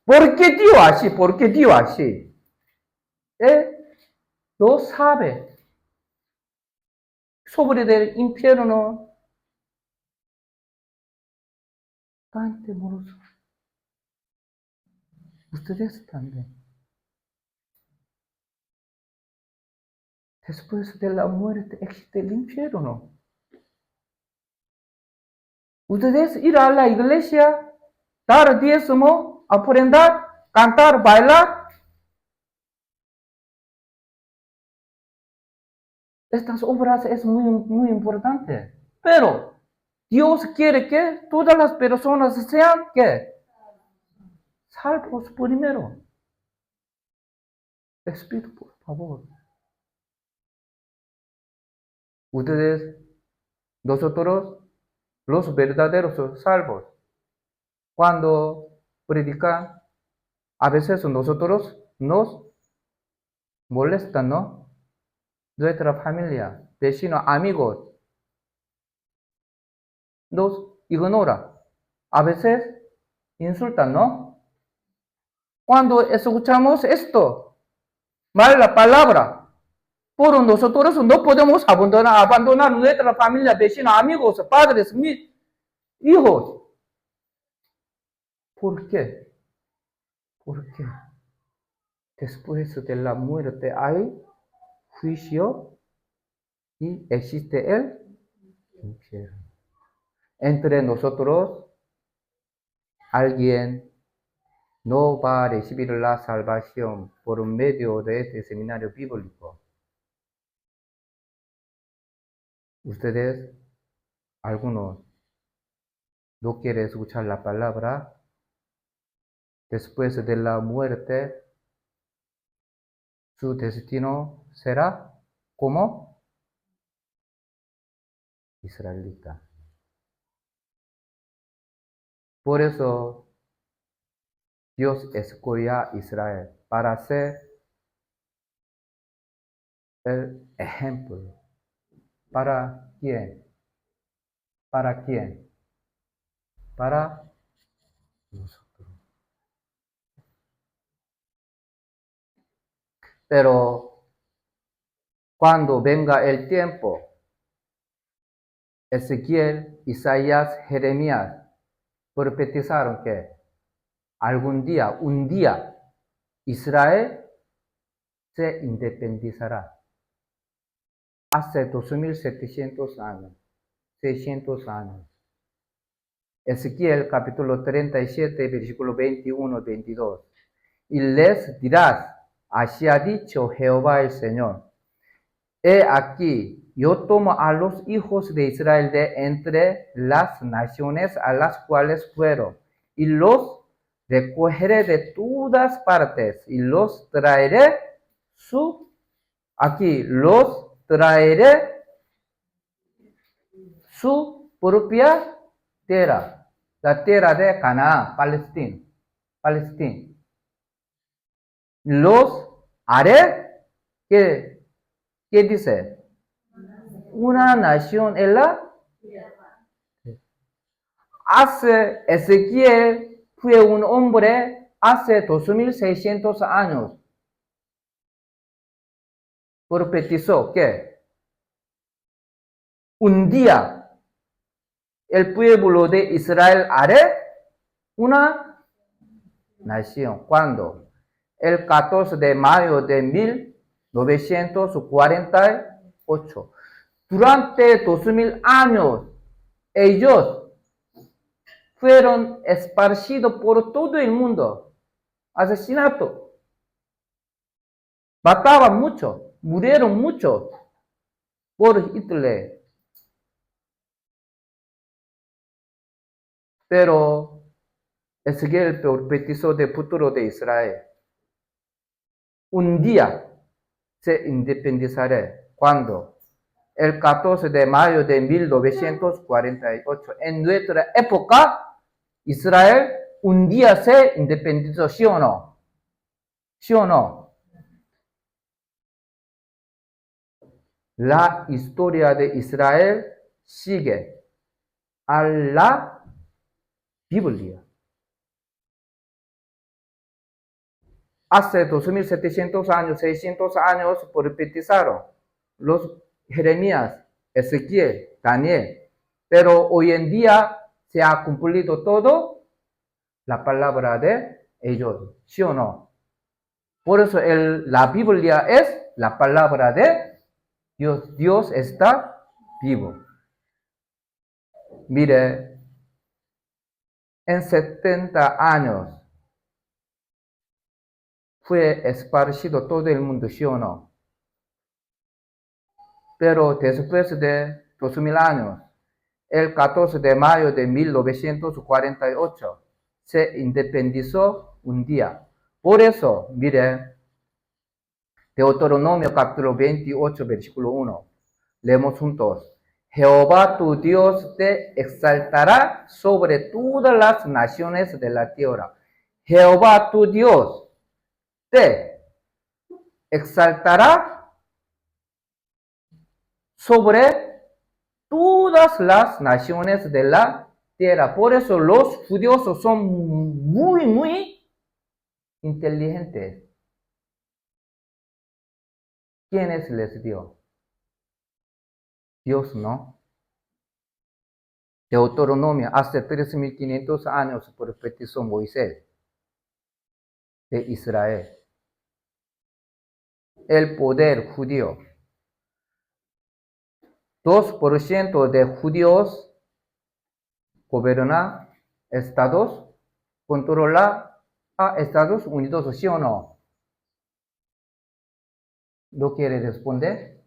¿Por qué dijo así? ¿Por qué dijo así? Él no sabe sobre el infierno. Tan temoroso. Ustedes también. Después de la muerte existe el infierno. Ustedes ir a la iglesia, dar diezmo, aprender, cantar, bailar. Estas obras es muy importante. Pero Dios quiere que todas las personas sean ¿qué? Salvos primero. Les pido por favor. Ustedes, nosotros, los verdaderos salvos, cuando predican, a veces nosotros nos molestan, ¿no? Nuestra familia, vecinos, amigos, nos ignora. A veces insultan, ¿no? Cuando escuchamos esto, mala palabra, por nosotros no podemos abandonar nuestra familia, vecinos, amigos, padres, mis hijos. ¿Por qué? Porque después de la muerte hay juicio y existe el infierno. Entre nosotros, alguien no va a recibir la salvación por medio de este seminario bíblico. Ustedes, algunos, no quieren escuchar la palabra. Después de la muerte, su destino será como israelita. Por eso, Dios escogió a Israel para ser el ejemplo. ¿Para quién? ¿Para quién? Para nosotros. Pero cuando venga el tiempo, Ezequiel, Isaías, Jeremías profetizaron que un día, Israel se independizará. Hace 2700 años, 600 años. Ezequiel capítulo 37, versículo 21-22. Y les dirás, así ha dicho Jehová el Señor. He aquí, yo tomo a los hijos de Israel de entre las naciones a las cuales fueron, y los recogeré de todas partes, y los traeré los traeré su propia tierra, la tierra de Canaán, Palestina. Los haré ¿Qué dice? Una nación en la... Hace Ezequiel fue un hombre hace 2600 años. Profetizó que un día el pueblo de Israel hará una nación. ¿Cuándo? El 14 de mayo de 1948. Durante 2000 años, ellos fueron esparcidos por todo el mundo. Asesinato. Mataban mucho. Murieron muchos por Hitler. Pero Ezequiel profetizó del futuro de Israel. Un día se independizará. ¿Cuándo? El 14 de mayo de 1948. En nuestra época, Israel un día se independizó, ¿sí o no? ¿Sí o no? La historia de Israel sigue a la Biblia. Hace 2700 años, 600 años profetizaron los Jeremías, Ezequiel, Daniel. Pero hoy en día se ha cumplido todo la palabra de ellos, ¿sí o no? Por eso la Biblia es la palabra de Dios. Dios está vivo. Mire, en 70 años fue esparcido todo el mundo, ¿sí o no? Pero después de 2000 años, el 14 de mayo de 1948, se independizó un día. Por eso, mire, Deuteronomio capítulo 28, versículo 1. Leemos juntos. Jehová tu Dios te exaltará sobre todas las naciones de la tierra. Jehová tu Dios te exaltará sobre todas las naciones de la tierra. Por eso los judíos son muy inteligentes. ¿Quiénes les dio? Dios no. Deuteronomio, hace 3500 años profetizó Moisés de Israel. El poder judío. 2% de judíos gobiernan estados, controla a Estados Unidos, ¿sí o no? ¿No quiere responder?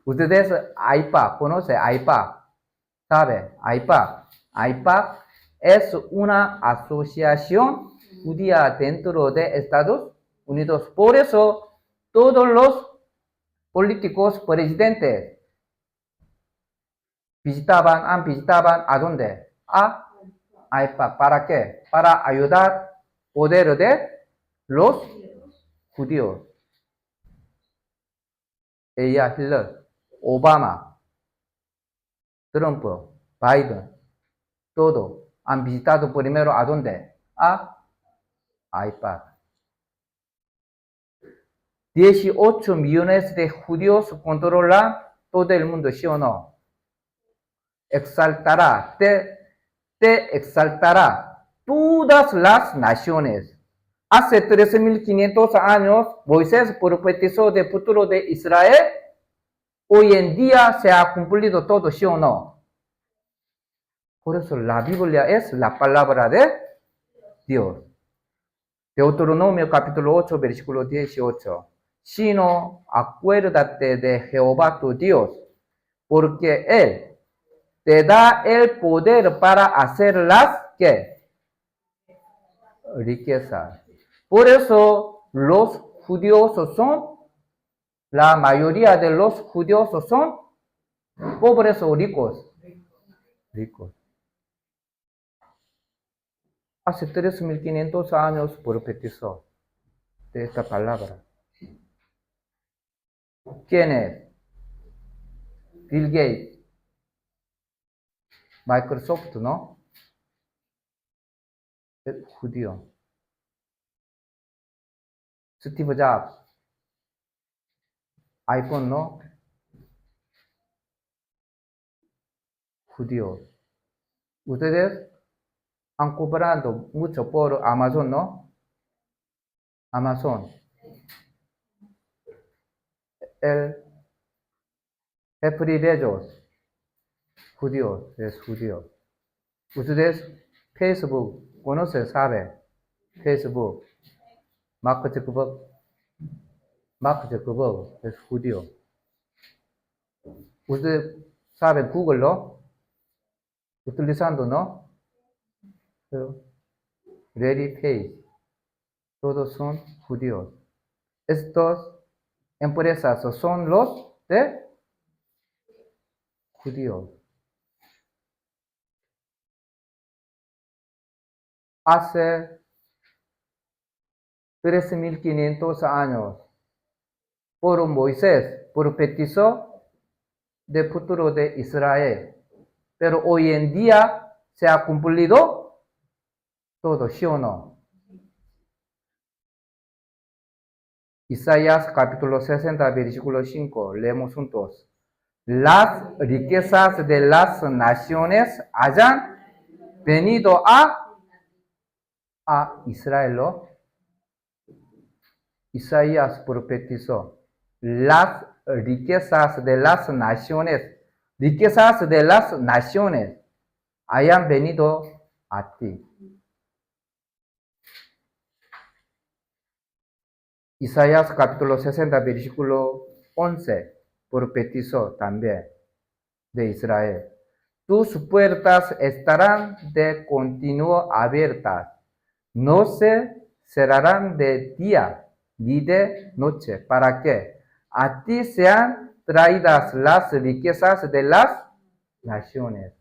Ustedes, AIPA, ¿conoce AIPA? ¿Sabe? AIPA. AIPA es una asociación judía dentro de Estados Unidos. Por eso, todos los políticos presidentes visitaban ¿a dónde? A AIPA. ¿Para qué? Para ayudar poder de los judíos. Ella, Hitler, Obama, Trump, Biden, todo han visitado primero ¿a dónde? A AIPA. 18 millones de judíos controlan todo el mundo, ¿sí o no? Exaltará, te exaltará todas las naciones. Hace 13.500 años, Moisés profetizó del futuro de Israel. Hoy en día se ha cumplido todo, ¿sí o no? Por eso la Biblia es la palabra de Dios. Deuteronomio capítulo 8, versículo 18. Sino acuérdate de Jehová tu Dios, porque Él te da el poder para hacer las ¿qué? Riquezas. Por eso los judíos la mayoría de los judíos son pobres o ricos. Ricos. hace 3.500 años profetizó de esta palabra. ¿Quién es? Bill Gates, Microsoft, ¿no? Es judío. Steve Jobs, iPhone, ¿no? Judío. Ustedes han comprado mucho por Amazon, ¿no? Amazon. El Jeffrey Bezos, judío, es judío. Ustedes Facebook, ¿conocen? ¿Saben? Facebook. Mark Zuckerberg es judío. Ustedes saben Google, ¿no? Utilizando, ¿no? Larry Page. Todos son judíos. Estos empresas son los de judíos. Hace 13.500 años, por Moisés profetizó del futuro de Israel. Pero hoy en día se ha cumplido todo, ¿sí o no? Isaías capítulo 60, versículo 5, leemos juntos. Las riquezas de las naciones hayan venido a Israel. Isaías profetizó. Las riquezas de las naciones hayan venido a ti. Isaías capítulo 60, versículo 11, profetizó también de Israel. Tus puertas estarán de continuo abiertas, no se cerrarán de día ni de noche, para que a ti sean traídas las riquezas de las naciones.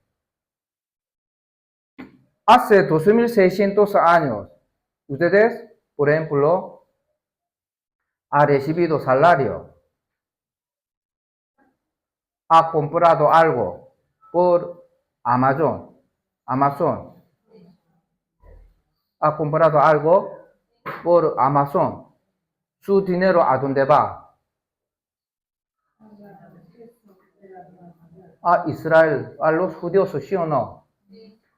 Hace 2.600 años, ustedes, por ejemplo, ha recibido salario, ha comprado algo por Amazon, ha comprado algo por Amazon, su dinero ¿a dónde va? A Israel, a los judíos, ¿sí o no?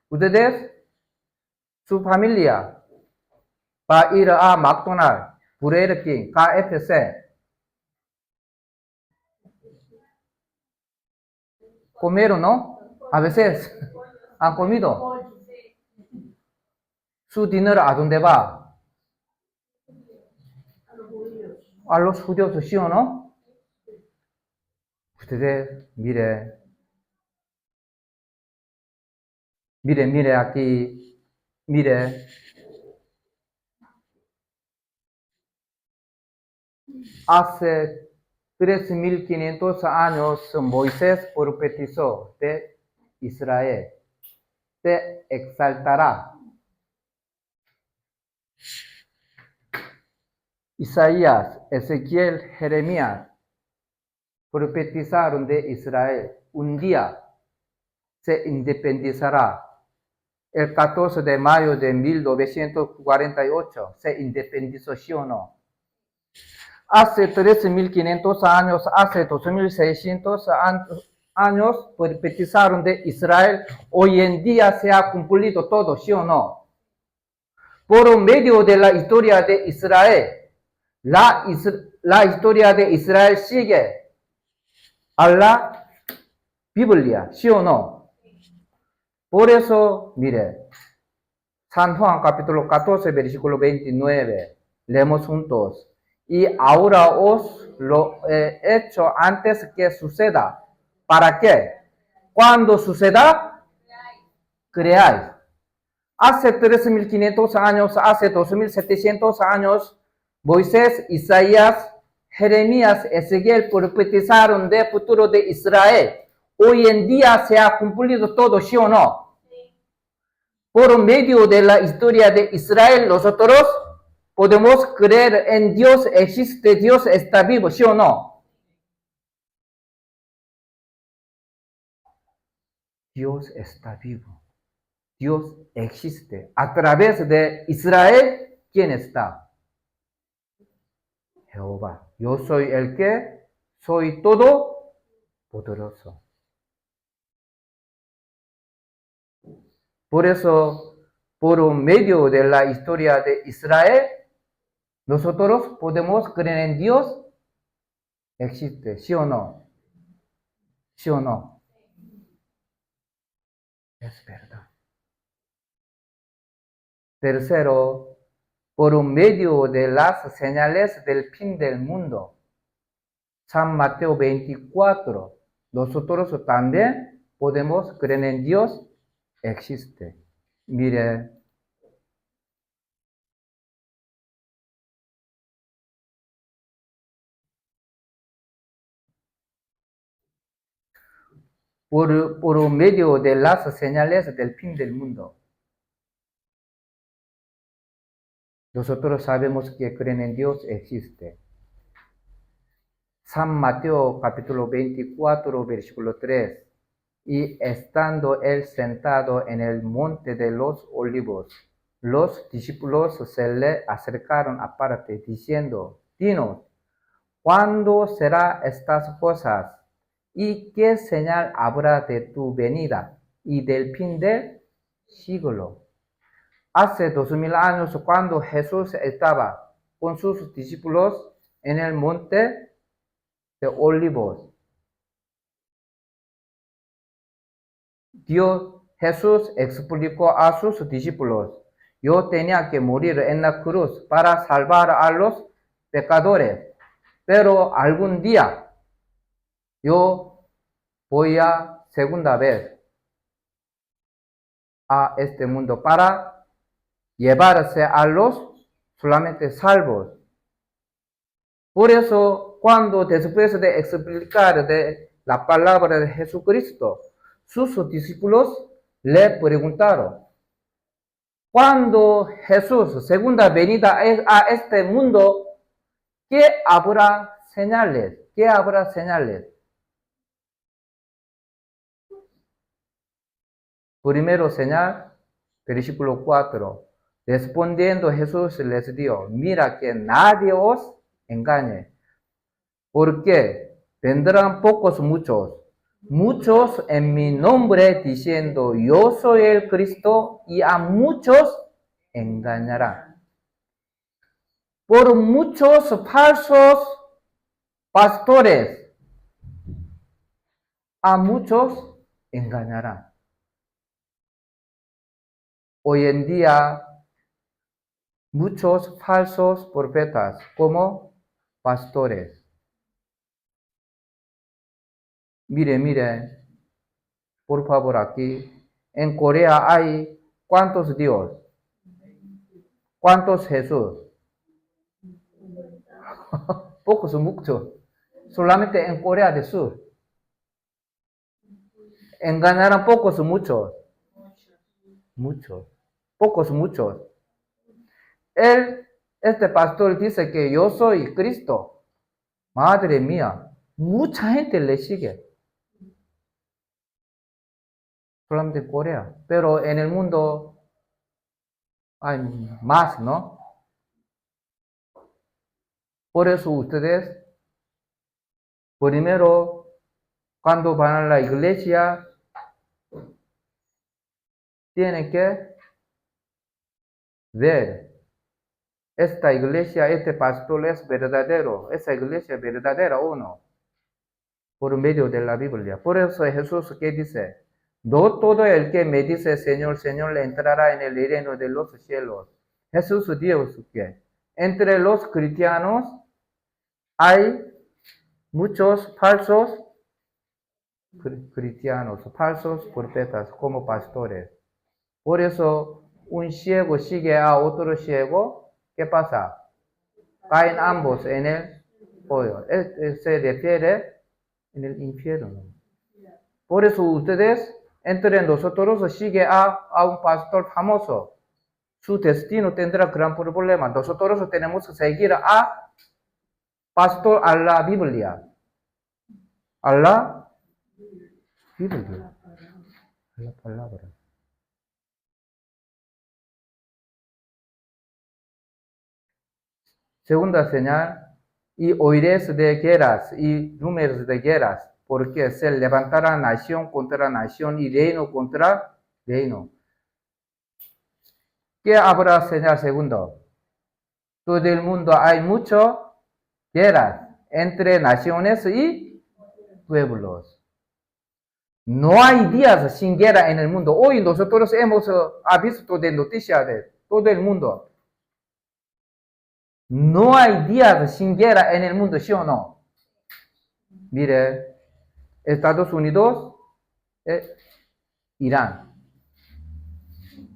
Ustedes, su familia, va a ir a McDonald's, Burger King, KFC, comer, ¿no? A veces han comido. Su dinero ¿a dónde va? A los judíos, ¿sí o no? Ustedes, mire aquí, mire. Hace 3.500 años Moisés profetizó de Israel. Te exaltará. Isaías, Ezequiel, Jeremías profetizaron de Israel. Un día se independizará. El 14 de mayo de 1948 se independizó, ¿sí o no? Hace 13.500 años, hace 2.600 años profetizaron de Israel. Hoy en día se ha cumplido todo, ¿sí o no? Por medio de la historia de Israel, la historia de Israel sigue a la Biblia, ¿sí o no? Por eso, mire, San Juan capítulo 14, versículo 29, leemos juntos. Y ahora os lo he hecho antes que suceda. ¿Para qué? Cuando suceda, creáis. Hace 13.500 años, hace 2.700 años, Moisés, Isaías, Jeremías, Ezequiel profetizaron del futuro de Israel. Hoy en día se ha cumplido todo, ¿sí o no? por medio de la historia de Israel, nosotros podemos creer en Dios, existe, Dios está vivo, ¿sí o no? Dios está vivo. Dios existe. A través de Israel, ¿quién está? Jehová. Yo soy el que soy todopoderoso. Por eso, por medio de la historia de Israel, nosotros podemos creer en Dios. Existe, ¿sí o no? ¿Sí o no? Es verdad. Tercero, por medio de las señales del fin del mundo. San Mateo 24. Nosotros también podemos creer en Dios. Existe. Mire, por medio de las señales del fin del mundo. Nosotros sabemos que creer en Dios existe. San Mateo capítulo 24, versículo 3. Y estando él sentado en el monte de los olivos, los discípulos se le acercaron aparte, diciendo, dinos, ¿cuándo será estas cosas? ¿Y qué señal habrá de tu venida y del fin del siglo? Hace 2000 años, cuando Jesús estaba con sus discípulos en el monte de Olivos, Jesús explicó a sus discípulos, yo tenía que morir en la cruz para salvar a los pecadores, pero algún día yo voy a segunda vez a este mundo para llevarse a los solamente salvos. Por eso, cuando después de explicar de la palabra de Jesucristo, sus discípulos le preguntaron, cuando Jesús, segunda venida a este mundo, ¿qué habrá señales? ¿Qué habrá señales? Primero señal, versículo 4. Respondiendo Jesús les dijo, mira que nadie os engañe, porque vendrán muchos en mi nombre diciendo, yo soy el Cristo, y a muchos engañarán. Por muchos falsos pastores, a muchos engañarán. Hoy en día, muchos falsos profetas como pastores. Mire, por favor, aquí en Corea hay ¿cuántos Dios? ¿Cuántos Jesús? Pocos, muchos. Solamente en Corea del Sur. Engañarán pocos, muchos. Muchos. Pocos, muchos. Este pastor dice que yo soy Cristo. Madre mía, mucha gente le sigue. Solamente en Corea. Pero en el mundo hay más, ¿no? Por eso ustedes, primero, cuando van a la iglesia, tienen que ver, esta iglesia, este pastor es verdadero, esa iglesia es verdadera o no, por medio de la Biblia. Por eso Jesús que dice, no todo el que me dice Señor, Señor, le entrará en el reino de los cielos. Jesús dijo que entre los cristianos hay muchos falsos cristianos, falsos profetas como pastores. Por eso un ciego sigue a otro ciego, ¿qué pasa? Caen ambos en el hoyo. Se refiere en el infierno. Por eso ustedes entre nosotros sigue a un pastor famoso. Su destino tendrá gran problema. Nosotros tenemos que seguir a pastor a la Biblia. A la Biblia. A la palabra. Segunda señal, y oiréis de guerras y rumores de guerras, porque se levantará nación contra nación y reino contra reino. ¿Qué habrá señal segundo? Todo el mundo hay muchas guerras entre naciones y pueblos. No hay días sin guerra en el mundo. Hoy nosotros hemos visto de noticias de todo el mundo. No hay días sin guerra en el mundo, ¿sí o no? Mire, Estados Unidos, Irán,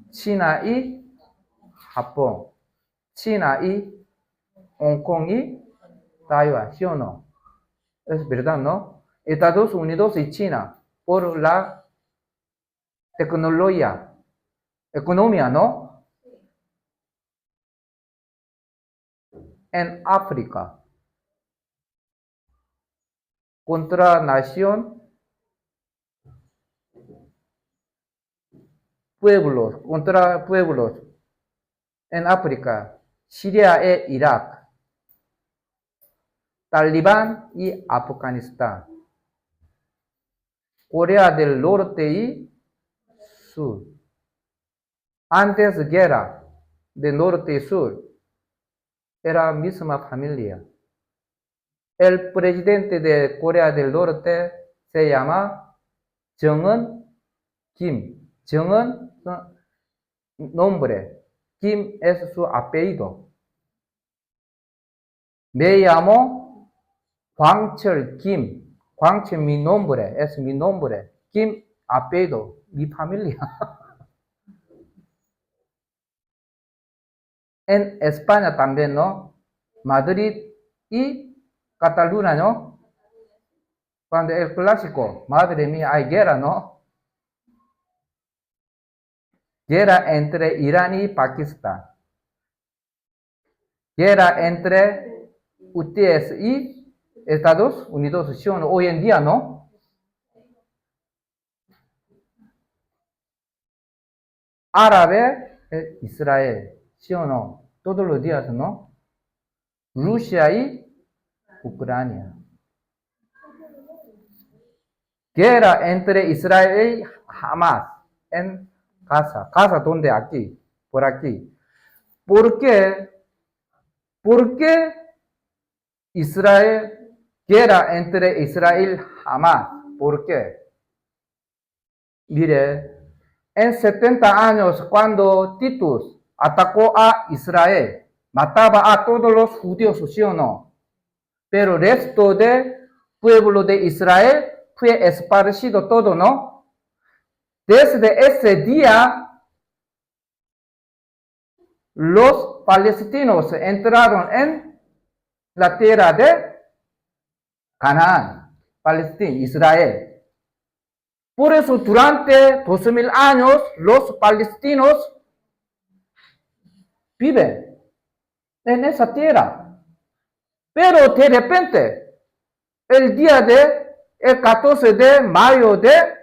China y Japón, China y Hong Kong y Taiwán, ¿sí o no? Es verdad, ¿no? Estados Unidos y China, por la tecnología, economía, ¿no? En África, contra nación, pueblos, contra pueblos, en África, Siria e Irak, Talibán y Afganistán, Corea del Norte y Sur. Antes de guerra de norte y sur, era misma familia. El presidente de Corea del Norte se llama Jong-un Kim. Jong-un, nombre. Kim es su apellido. Me llamo Hwang-cheol Kim. Hwang-cheol mi nombre, es mi nombre. Kim, apellido, mi familia. En España también, ¿no? Madrid y Cataluña, ¿no? Cuando el clásico, madre mía, hay guerra, ¿no? Guerra entre Irán y Pakistán. Guerra entre ustedes y Estados Unidos, ¿sí o no? Hoy en día, ¿no? Árabe, Israel, ¿sí o no? Todos los días, ¿no? Rusia y Ucrania. Guerra entre Israel y Hamas en Gaza. ¿Gaza dónde? Aquí, por aquí. ¿Por qué? ¿Por qué Israel, guerra entre Israel y Hamas? ¿Por qué? Mire, en 70 años, cuando Titus atacó a Israel, mataba a todos los judíos, ¿sí o no? Pero el resto del pueblo de Israel fue esparcido todo, ¿no? Desde ese día, los palestinos entraron en la tierra de Canaán, Palestina, Israel. Por eso durante 2000 años los palestinos viven en esa tierra. Pero de repente, el 14 de mayo de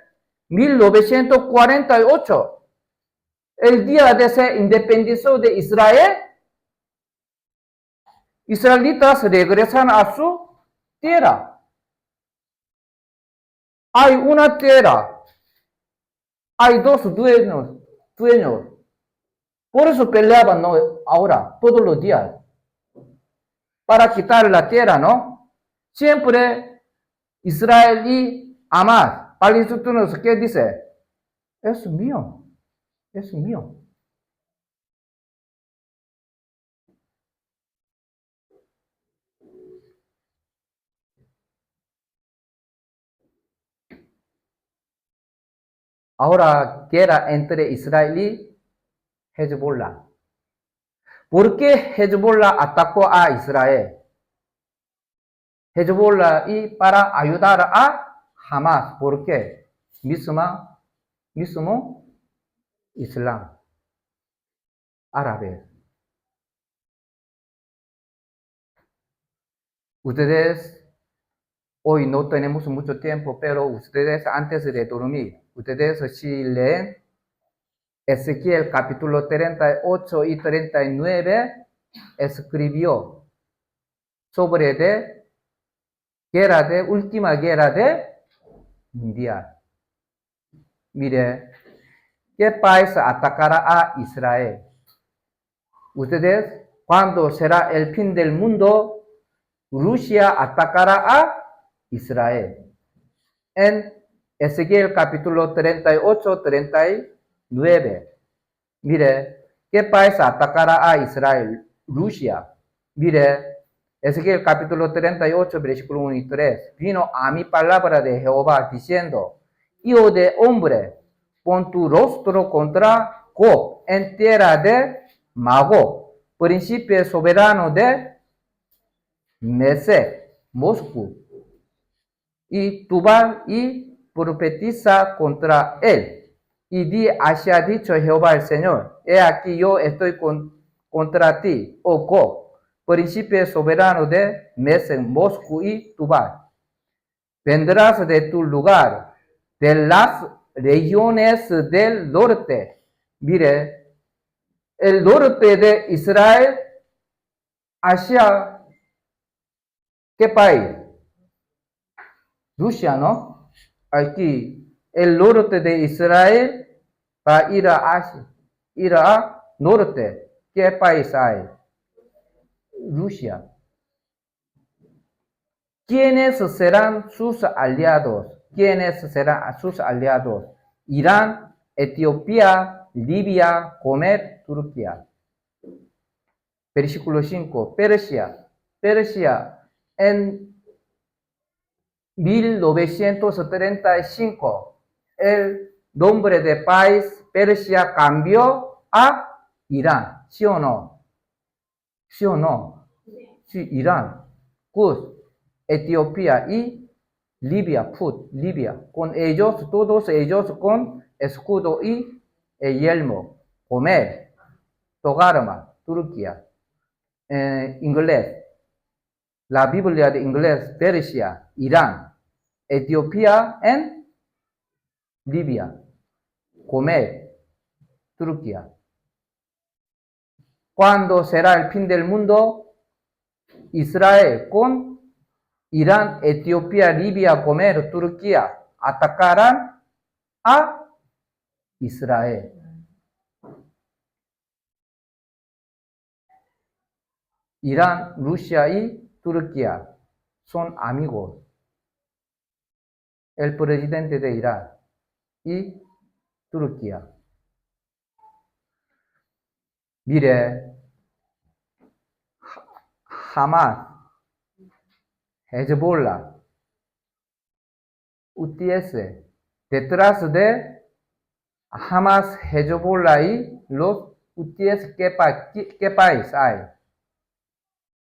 1948, el día de se independizó de Israel, israelitas regresan a su tierra. Hay una tierra, hay dos dueños. Por eso peleaban, ¿no? Ahora, todos los días, para quitar la tierra, ¿no? Siempre Israel y Hamas, palestinos, ¿qué dice? Es mío, es mío. Ahora guerra entre Israel y Hezbollah. ¿Por qué Hezbollah atacó a Israel? Hezbollah y para ayudar a Hamas. ¿Por qué? Misma mismo Islam, árabes. Ustedes, hoy no tenemos mucho tiempo, pero ustedes antes de dormir, ustedes si leen Ezequiel capítulo 38 y 39, escribió sobre última guerra mundial. Mire, ¿qué país atacará a Israel? Ustedes, cuando será el fin del mundo, Rusia atacará a Israel. En Ezequiel capítulo 38, 39. Mire, ¿qué país atacará a Israel? Rusia. Mire, Ezequiel capítulo 38, versículo 1 y 3. Vino a mi palabra de Jehová diciendo, hijo de hombre, pon tu rostro contra Gog en tierra de Magog, príncipe soberano de Mesec, Moscú, y Tubal, y profetiza contra él. Y di, así ha dicho Jehová el Señor, he aquí yo estoy contra ti, oh Gog, príncipe soberano de Mesec, Moscú y Tubal. Vendrás de tu lugar, de las regiones del norte. Mire, el norte de Israel, hacia ¿qué país? Rusia, ¿no? Aquí, el norte de Israel va a ir a norte. ¿Qué país hay? Rusia. ¿Quiénes serán sus aliados? ¿Quiénes serán sus aliados? Irán, Etiopía, Libia, Gomer, Turquía. Versículo 5. Persia. En 1935, el nombre de país Persia cambió a Irán. ¿Sí o no? ¿Sí o no? Sí, Irán. Good. Etiopía y Libia, Libia. Con ellos, todos ellos con escudo y yelmo. Gomer, Togarma, Turquía. Inglés. La Biblia de inglés, Persia, Irán, Etiopía y Libia, Gomer, Turquía. ¿Cuándo será el fin del mundo? Israel con Irán, Etiopía, Libia, Gomer, Turquía atacarán a Israel. Irán, Rusia y Turquía son amigos. El presidente de Irán y Turquía. Mire, Hamas, Hezbollah, UTS, detrás de Hamas, Hezbollah y los UTS, ¿qué país hay?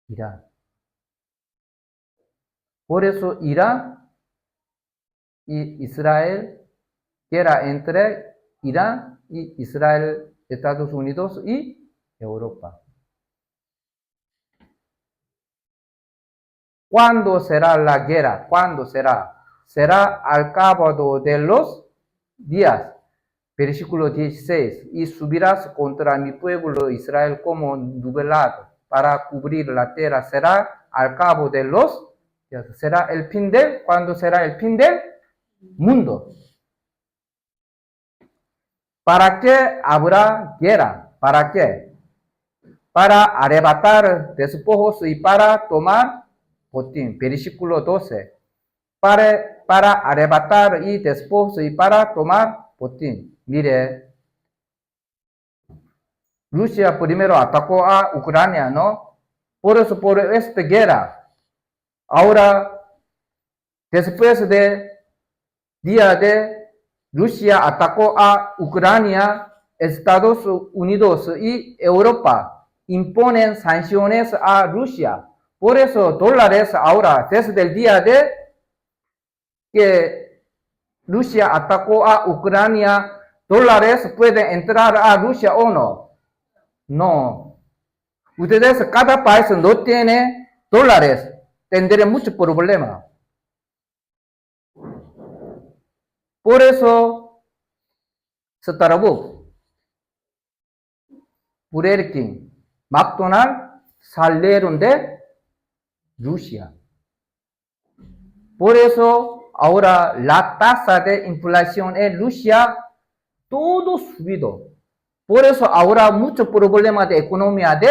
Irán. Por eso Irán y Israel, guerra entre Irán y Israel, Estados Unidos y Europa. ¿Cuándo será la guerra? ¿Cuándo será? Será al cabo de los días. Versículo 16. Y subirás contra mi pueblo Israel como nublado para cubrir la tierra. Será al cabo de los días. Será el fin ¿cuándo será el fin del mundo? ¿Para qué habrá guerra? ¿Para qué? Para arrebatar despojos y para tomar botín. Versículo 12. Para arrebatar y despojos y para tomar botín. Mire, Rusia primero atacó a Ucrania, ¿no? Por eso, por esta guerra, ahora, después de día de Rusia atacó a Ucrania, Estados Unidos y Europa imponen sanciones a Rusia. Por eso, dólares ahora, desde el día de que Rusia atacó a Ucrania, dólares pueden entrar a Rusia o no. No. Ustedes, cada país no tiene dólares. Tendrán mucho problema. Por eso, Starbucks, Burger King, McDonald's salieron de Rusia. Por eso, ahora la tasa de inflación en Rusia, todo subido. Por eso, ahora mucho problema de economía de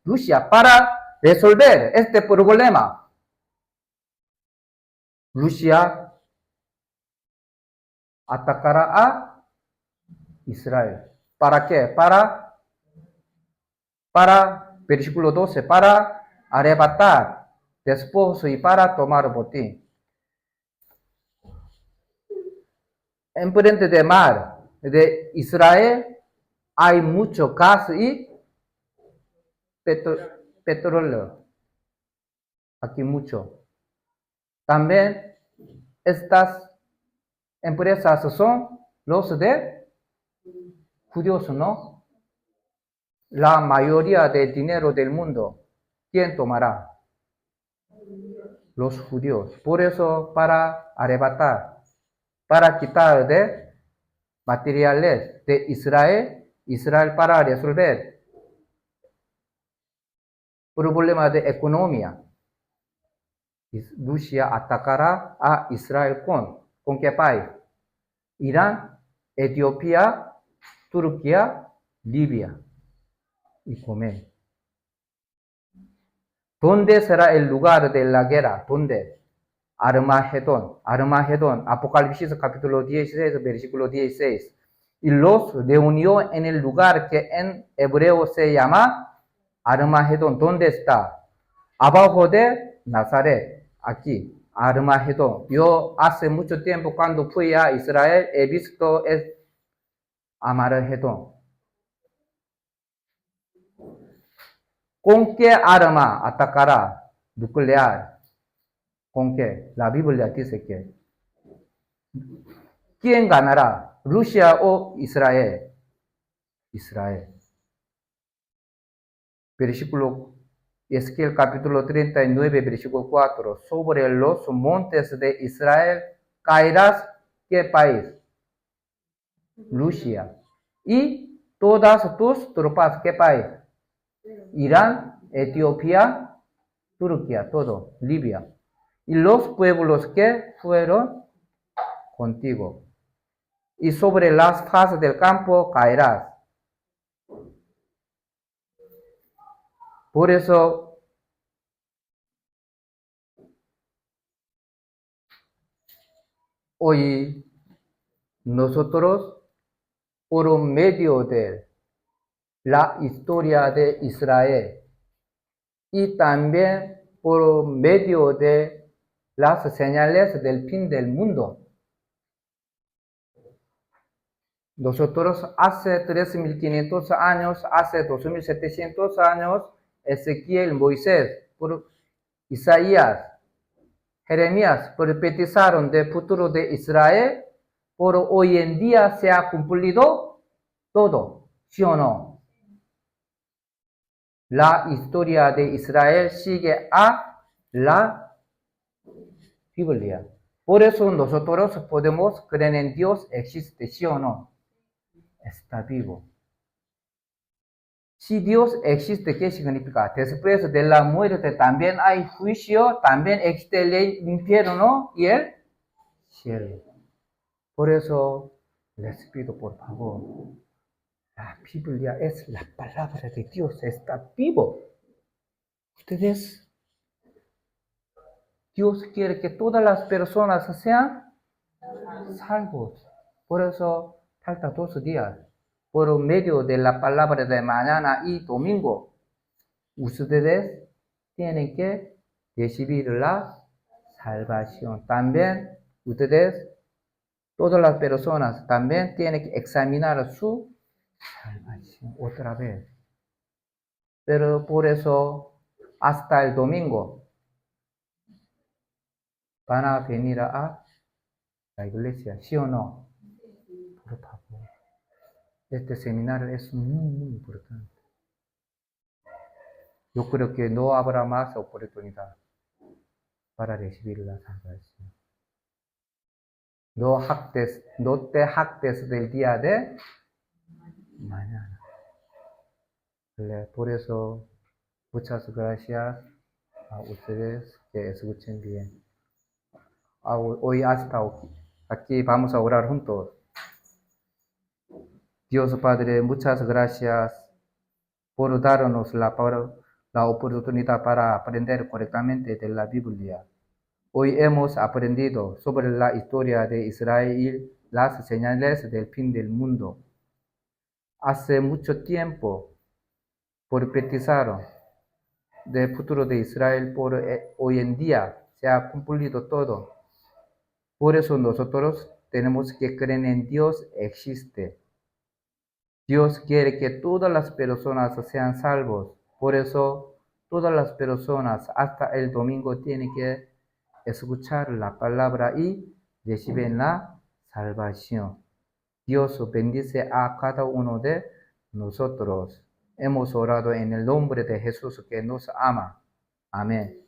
Rusia. Para resolver este problema, Rusia atacará a Israel. ¿Para qué? Para versículo 12, para arrebatar despojo y para tomar botín. Enfrente del mar de Israel hay mucho gas y petróleo. Aquí mucho. También estas empresas son los de judíos, ¿no? La mayoría del dinero del mundo, ¿quién tomará? Los judíos. Por eso, para arrebatar, para quitar de materiales de Israel para resolver problemas de economía. Rusia atacará a Israel ¿con qué país? Irán, Etiopía, Turquía, Libia y Yemen. ¿Dónde será el lugar de la guerra? ¿Dónde? Armagedón, Apocalipsis capítulo 16, versículo 16. Y los reunió en el lugar que en hebreo se llama Armagedón. ¿Dónde está? Abajo de Nazaret, aquí, Armagedón. Yo hace mucho tiempo cuando fui a Israel he visto el Armagedón. ¿Con qué arma atacará? Nuclear. ¿Con qué? La Biblia dice que. ¿Quién ganará? ¿Rusia o Israel? Israel. Versículo Ezequiel capítulo 39, versículo 4. Sobre los montes de Israel caerás, ¿qué país? Rusia. Y todas tus tropas, ¿qué país? Irán, Etiopía, Turquía, todo, Libia. Y los pueblos que fueron contigo. Y sobre las fases del campo caerás. Por eso, hoy nosotros, por medio de la historia de Israel y también por medio de las señales del fin del mundo, nosotros hace 3.500 años, hace 2.700 años, Ezequiel, Moisés, por Isaías, Jeremías profetizaron del futuro de Israel, por hoy en día se ha cumplido todo, ¿sí o no? La historia de Israel sigue a la Biblia. Por eso nosotros podemos creer en Dios, existe, ¿sí o no? Está vivo. Si Dios existe, ¿qué significa? Después de la muerte también hay juicio, también existe el infierno y el cielo. Por eso les pido, por favor, la Biblia es la palabra de Dios, está vivo. Ustedes, Dios quiere que todas las personas sean salvos. Por eso falta 2 días. Por medio de la palabra de mañana y domingo, ustedes tienen que recibir la salvación. También ustedes, todas las personas, también tienen que examinar su salvación otra vez. Pero por eso, hasta el domingo, van a venir a la iglesia, ¿sí o no? Por favor. Este seminario es muy importante. Yo creo que no habrá más oportunidad para recibir la salvación. No te jactes del día de mañana. Por eso, muchas gracias a ustedes que escuchen bien. Hoy hasta aquí vamos a orar juntos. Dios Padre, muchas gracias por darnos la oportunidad para aprender correctamente de la Biblia. Hoy hemos aprendido sobre la historia de Israel, las señales del fin del mundo. Hace mucho tiempo profetizaron del futuro de Israel, por hoy en día se ha cumplido todo. Por eso nosotros tenemos que creer en Dios existe. Dios quiere que todas las personas sean salvos. Por eso todas las personas hasta el domingo tienen que escuchar la palabra y recibir la salvación. Dios bendice a cada uno de nosotros. Hemos orado en el nombre de Jesús que nos ama. Amén.